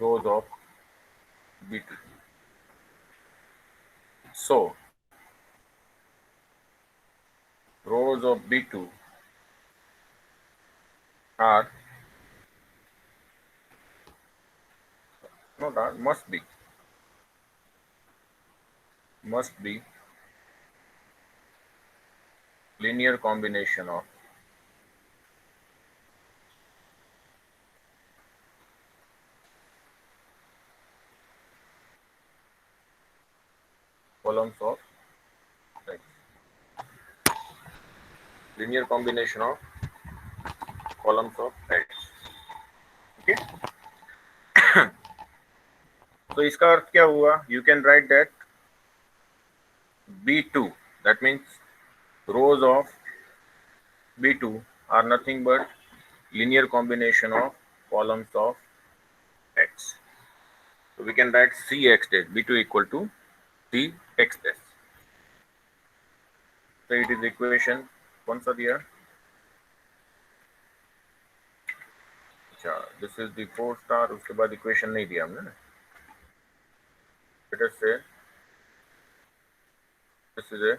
rows of B2. So rows of B2 are not are must be linear combination of columns of X. Linear combination of columns of X. Okay. तो इसका अर्थ क्या हुआ? You can write that B2, that means rows of B2 are nothing but linear combination of columns of X. So we can write Cx dash B2 equal to Cx dash. So it is equation कौन सा दिया? अच्छा, this is the 4 star. उसके बाद equation नहीं दिया हमने ना. Let us say this is a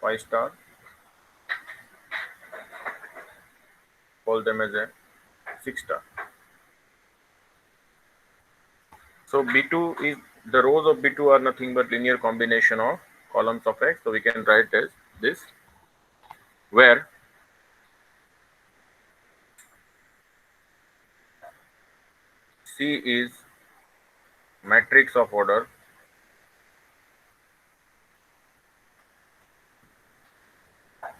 5 star. Call them as a 6 star. So B2 is the rows of B2 are nothing but linear combination of columns of X. So we can write as this, where C is matrix of order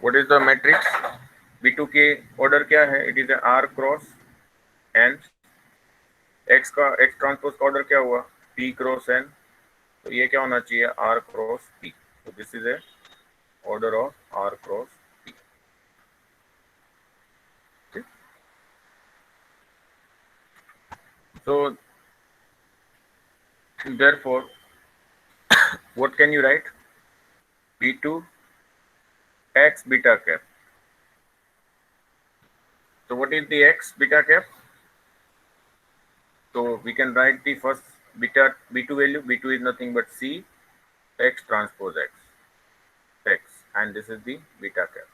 what is the matrix? B2 के order क्या है? It is a R cross N. X का X transpose का order क्या हुआ? P cross N. तो ये क्या होना चाहिए? R cross P. So this is a order of R cross P. Okay? So therefore, what can you write? B2 X beta cap. So what is the X beta cap? So we can write the first beta B2 value. B2 is nothing but C X transpose X, and this is the beta cap.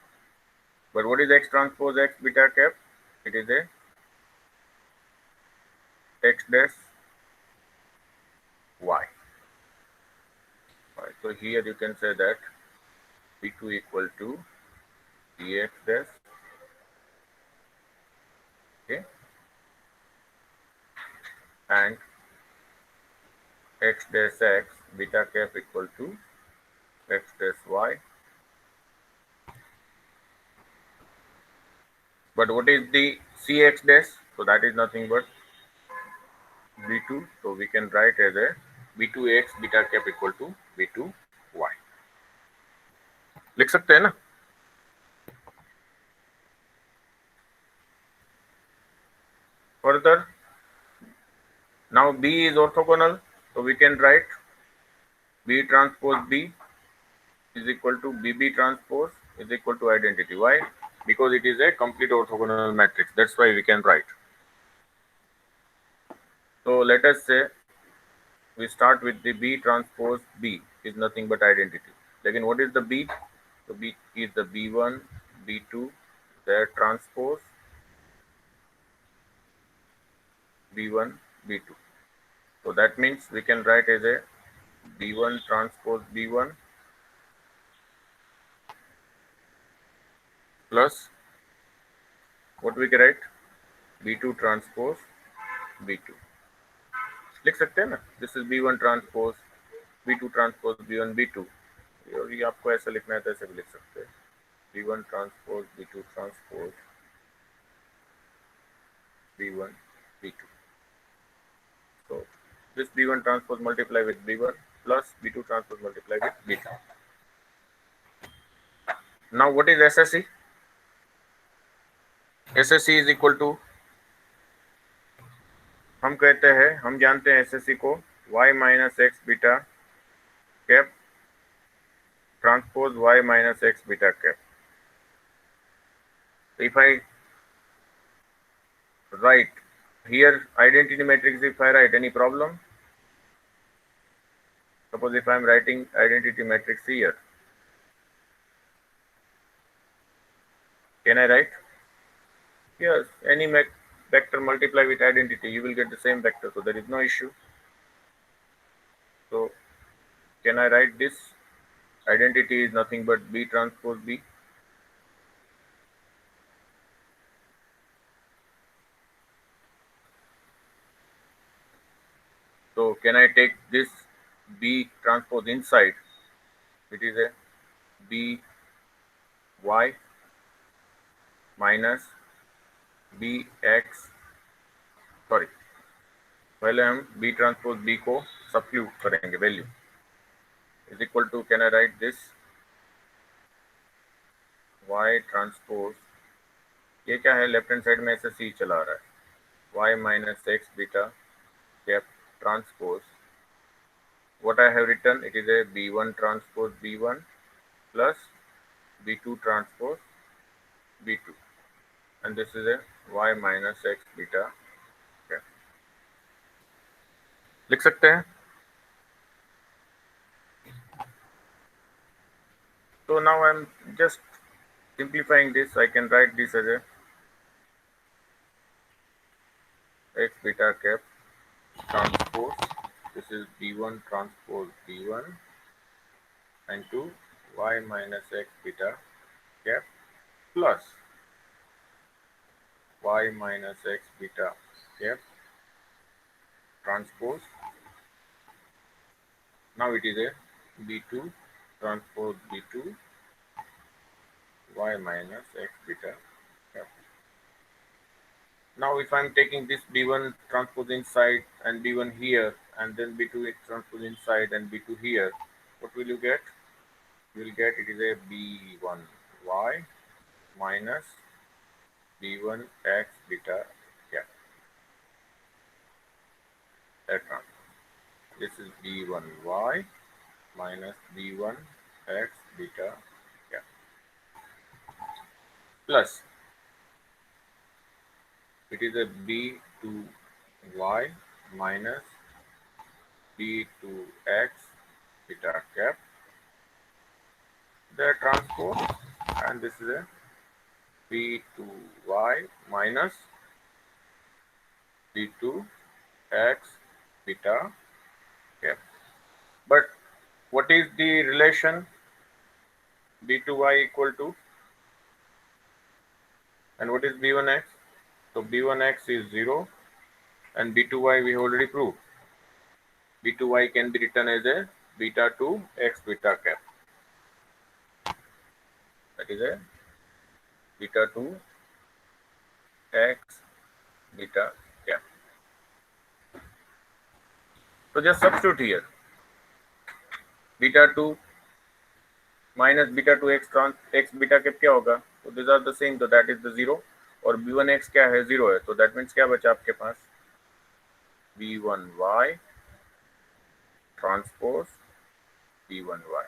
But what is X transpose X beta cap? It is a X dash Y. Right. So here you can say that B2 equal to Dx dash, okay, and X dash X beta cap equal to X dash Y. But what is the Cx dash? So that is nothing but B2. So we can write as a B2x beta cap equal to B2y. लिख सकते हैं ना? Further, now B is orthogonal, so we can write B transpose B is equal to BB transpose is equal to identity. Why? Because it is a complete orthogonal matrix. That's why we can write. So let us say we start with the B transpose B is nothing but identity. Again, what is the B? So B is the B1, B2, their transpose B1, B2. So that means we can write as a B1 transpose B1 plus what we can write B2 transpose B2. लिख सकते हैं ना? This is B1 transpose B2 transpose B1 B2. और ये आपको ऐसा लिखना है तो ऐसे भी लिख सकते हैं, B1 transpose B2 transpose B1 B2. So this B1 transpose multiply with B1 plus B2 transpose multiply with B2. Now what is SSE? SSE is equal to, हम कहते हैं, हम जानते हैं SSE को y minus x beta cap transpose y minus x beta cap. So if I write here identity matrix, if I write, any problem? Suppose if I am writing identity matrix here, can I write? Yes, any vector multiply with identity, you will get the same vector, so there is no issue. So can I write this? Identity is nothing but B transpose B. So can I take this B transpose inside? It is a B y minus B x, sorry, पहले हम B transpose B को substitute करेंगे, value is equal to, can I write this y transpose, ये क्या है, left hand side में ऐसे C चला रहा है, y minus x beta cap transpose, what I have written, it is a B1 transpose B1 plus B2 transpose B2, and this is a y minus x beta cap. लिख सकते हैं. So now I am just simplifying this. I can write this as a x beta cap transpose, this is B1 transpose B1 and to y minus x beta cap plus y minus x beta cap transpose. Now it is a B2 transpose B2 y minus x beta cap. Now if I am taking this B1 transpose inside and B1 here, and then B2 transpose inside and B2 here, what will you get? You will get, it is a B1y minus B1 x beta cap. That transpose. This is B1y minus B1 x beta cap plus, it is a B2y minus B2x beta cap, the transpose, and this is a B2y minus B2x beta cap. But what is the relation B2y equal to, and what is B1x? So B1x is 0 and B2y we already proved. B2y can be written as a beta 2 x beta cap. That is a beta 2 x beta cap. So just substitute here. Beta 2 minus beta 2 x beta cap क्या होगा? So these are the same, so that is the 0. और B1x क्या है? 0 है. तो that means क्या बचा आपके पास? B1y transpose B1y.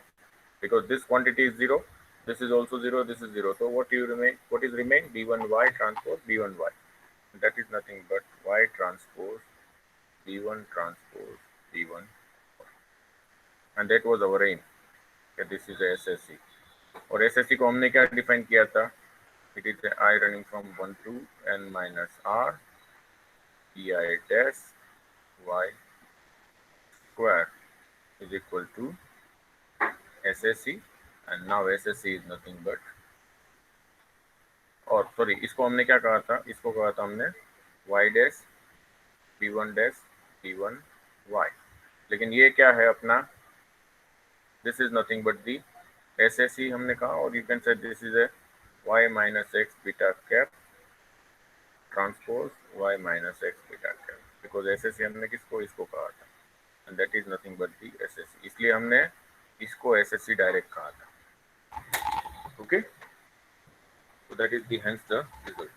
Because this quantity is 0, this is also 0, this is 0. So what is remain? B1y transpose B1y. That is nothing but y transpose B1 transpose B1. And that was our aim. Okay, this is a SSE. और SSE को हमने क्या define किया था? It is a I running from 1 to n minus r pi dash y square is equal to SSE, and now SSE is nothing but, और sorry, इसको हमने क्या कहा था? इसको कहा था हमने y dash b1 dash b1 y, लेकिन ये क्या है अपना? This is nothing but the SSE हमने कहा, और you can say this is a y minus x beta cap transpose y minus x beta cap, because SSE हमने किसको, इसको कहा था, and that is nothing but the SSE, इसलिए हमने इसको SSE डायरेक्ट कहा था. Okay, so that is the hence the result.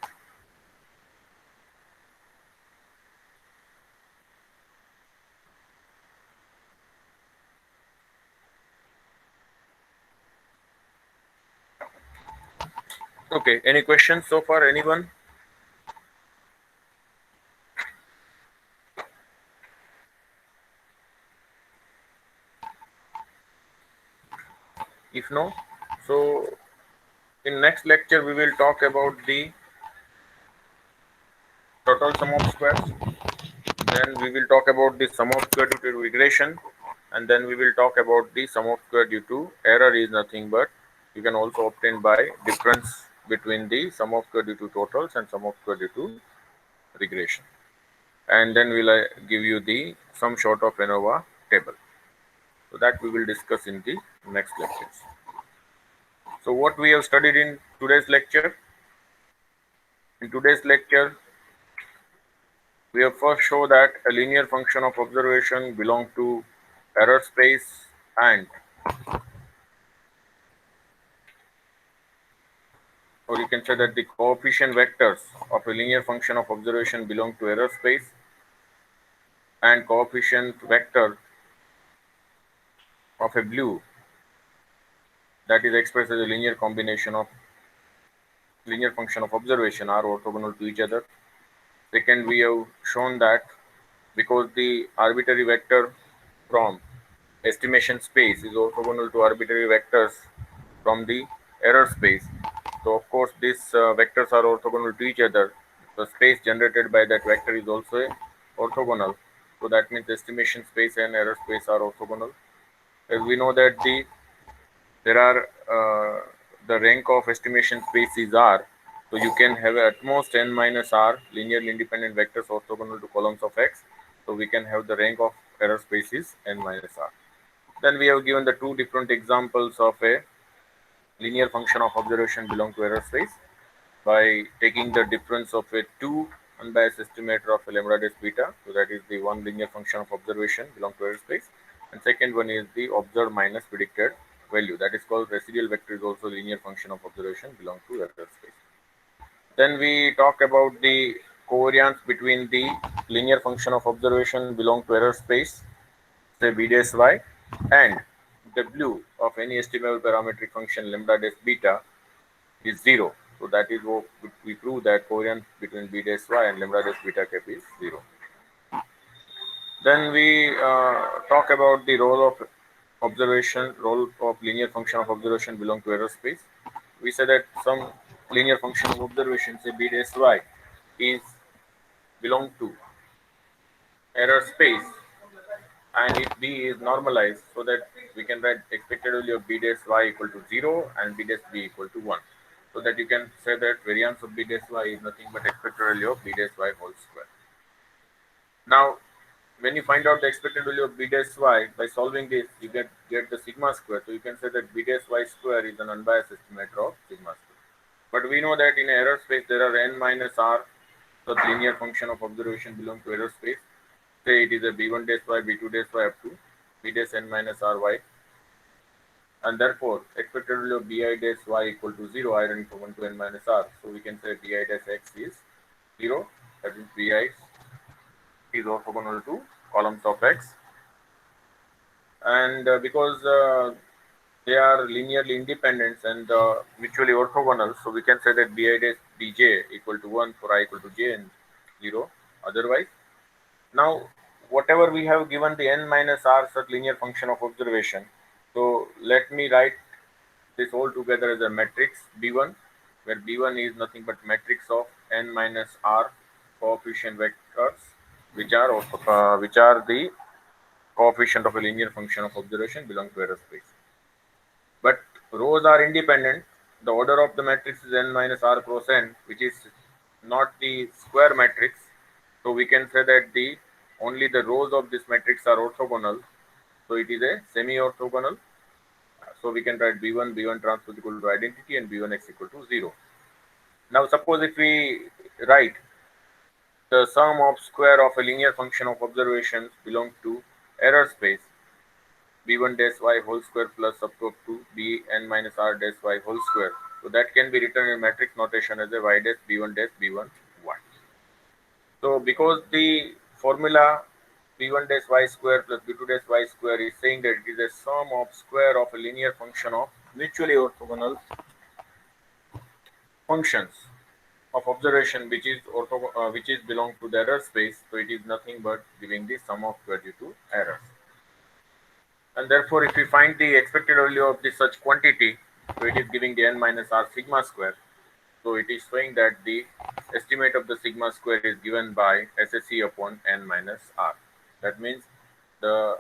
Okay, any questions so far, anyone? If no, so in next lecture we will talk about the total sum of squares, then we will talk about the sum of square due to regression, and then we will talk about the sum of square due to error is nothing but you can also obtain by difference between the sum of square due to totals and sum of square due to regression, and then we'll give you the sum short of ANOVA table. So that we will discuss in the next lectures. So what we have studied in today's lecture? In today's lecture, we have first shown that a linear function of observation belongs to error space, and or you can say that the coefficient vectors of a linear function of observation belong to error space, and coefficient vector of a blue that is expressed as a linear combination of linear function of observation are orthogonal to each other. Second, we have shown that because the arbitrary vector from estimation space is orthogonal to arbitrary vectors from the error space, so of course these vectors are orthogonal to each other. The space generated by that vector is also orthogonal, so that means estimation space and error space are orthogonal. As we know that there are the rank of estimation space is R, so you can have at most n minus R linearly independent vectors orthogonal to columns of X, so we can have the rank of error space is n minus R. Then we have given the two different examples of a linear function of observation belong to error space by taking the difference of a two unbiased estimator of a lambda dash beta, so that is the one linear function of observation belong to error space, and second one is the observed minus predicted value, that is called residual vector, is also linear function of observation belong to error space. Then we talk about the covariance between the linear function of observation belong to error space, say b dash y, and w of any estimable parametric function lambda dash beta is 0. So that is what we prove, that covariance between b dash y and lambda dash beta cap is 0. Then we talk about the role of role of linear function of observation belong to error space. We say that some linear function of observation, say b dash y, is belong to error space, and if b is normalized, so that we can write expected value of b dash y equal to 0 and b dash b equal to 1, so that you can say that variance of b dash y is nothing but expected value of b dash y whole square. Now when you find out the expected value of b dash y by solving this, you get the sigma square, so you can say that b dash y square is an unbiased estimator of sigma square. But we know that in error space there are n minus r such linear function of observation belong to error space. Say it is a b1 dash y, b2 dash y up to b dash n minus ry, and therefore expected value of bi dash y equal to 0 iron from 1 to n minus r. So we can say bi dash x is 0, that is bi is orthogonal to columns of x, and because they are linearly independent and mutually orthogonal, so we can say that bi dash bj equal to 1 for I equal to j and 0 otherwise. Now whatever we have given the n minus r such linear function of observation, so let me write this all together as a matrix b1, where b1 is nothing but matrix of n minus r coefficient vectors, which are the coefficient of a linear function of observation belong to error space. But rows are independent. The order of the matrix is n minus r cross n, which is not the square matrix. So we can say that the only the rows of this matrix are orthogonal. So it is a semi-orthogonal. So we can write b1 transpose equal to identity and b1x equal to 0. Now suppose if we write the sum of square of a linear function of observations belong to error space b1 dash y whole square plus subto up to bn minus r dash y whole square. So that can be written in matrix notation as a y dash b1 dash b1 y. So because the formula b1 dash y square plus b2 dash y square is saying that it is a sum of square of a linear function of mutually orthogonal functions of observation which is belong to the error space, so it is nothing but giving the sum of square due to errors. And therefore, if we find the expected value of the such quantity, so it is giving the n minus r sigma square. So it is showing that the estimate of the sigma square is given by SSE upon n minus r. That means the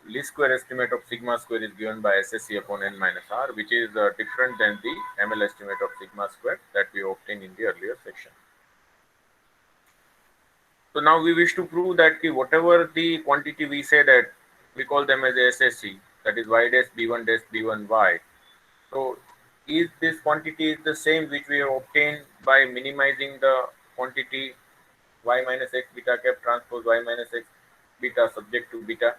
least square estimate of sigma square is given by SSE upon n minus r, which is different than the ML estimate of sigma square that we obtained in the earlier section. So now we wish to prove that whatever the quantity we say that we call them as SSE, that is y dash b1 dash b1 y. So is this quantity is the same which we have obtained by minimizing the quantity y minus x beta cap transpose y minus x beta subject to beta.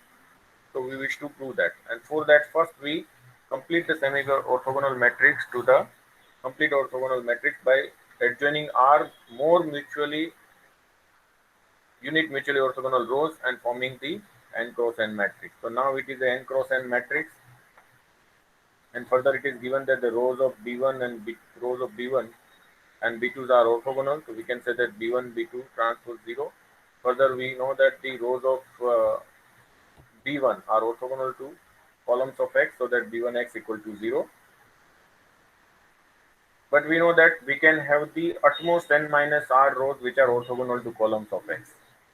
So we wish to prove that, and for that first we complete the semi orthogonal matrix to the complete orthogonal matrix by adjoining R more unit mutually orthogonal rows and forming the n cross n matrix. So now it is a n cross n matrix, and further it is given that the rows of b1 and rows of b1 and b2s are orthogonal. So we can say that b1 b2 transpose 0. Further we know that the rows of b1 are orthogonal to columns of x, so that b1x equal to 0. But we know that we can have the utmost n minus r rows which are orthogonal to columns of x.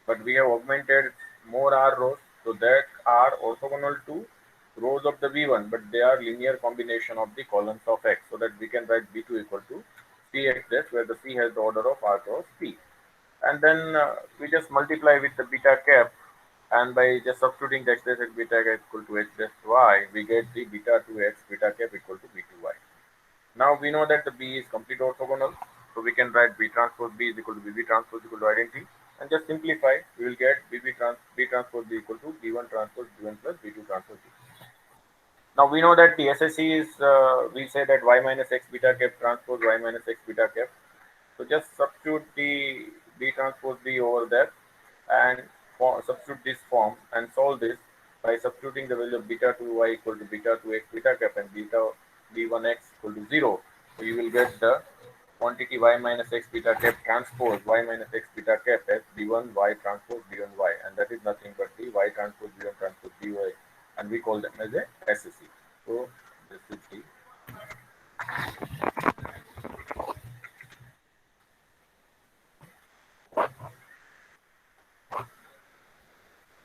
But we have augmented more r rows, so that are orthogonal to rows of the b1, but they are linear combination of the columns of x, so that we can write b2 equal to cx dash, where the c has the order of r cross p. And then we just multiply with the beta cap, and by just substituting the x dash at beta cap equal to h dash y, we get the beta 2x beta cap equal to b2y. Now we know that the B is complete orthogonal, so we can write B transpose B is equal to BB transpose equal to identity, and just simplify, we will get B transpose B equal to B1 transpose B1 plus B2 transpose B. Now we know that the SSE is, we say that y minus x beta cap transpose y minus x beta cap. So just substitute the B transpose B over there, and substitute this form and solve this by substituting the value of beta 2y equal to beta 2x beta cap and beta b1x equal to 0. So you will get the quantity y minus x beta cap transpose y minus x beta cap as b1 y transpose b1 y, and that is nothing but the y transpose b1 transpose by, and we call them as a SSE. So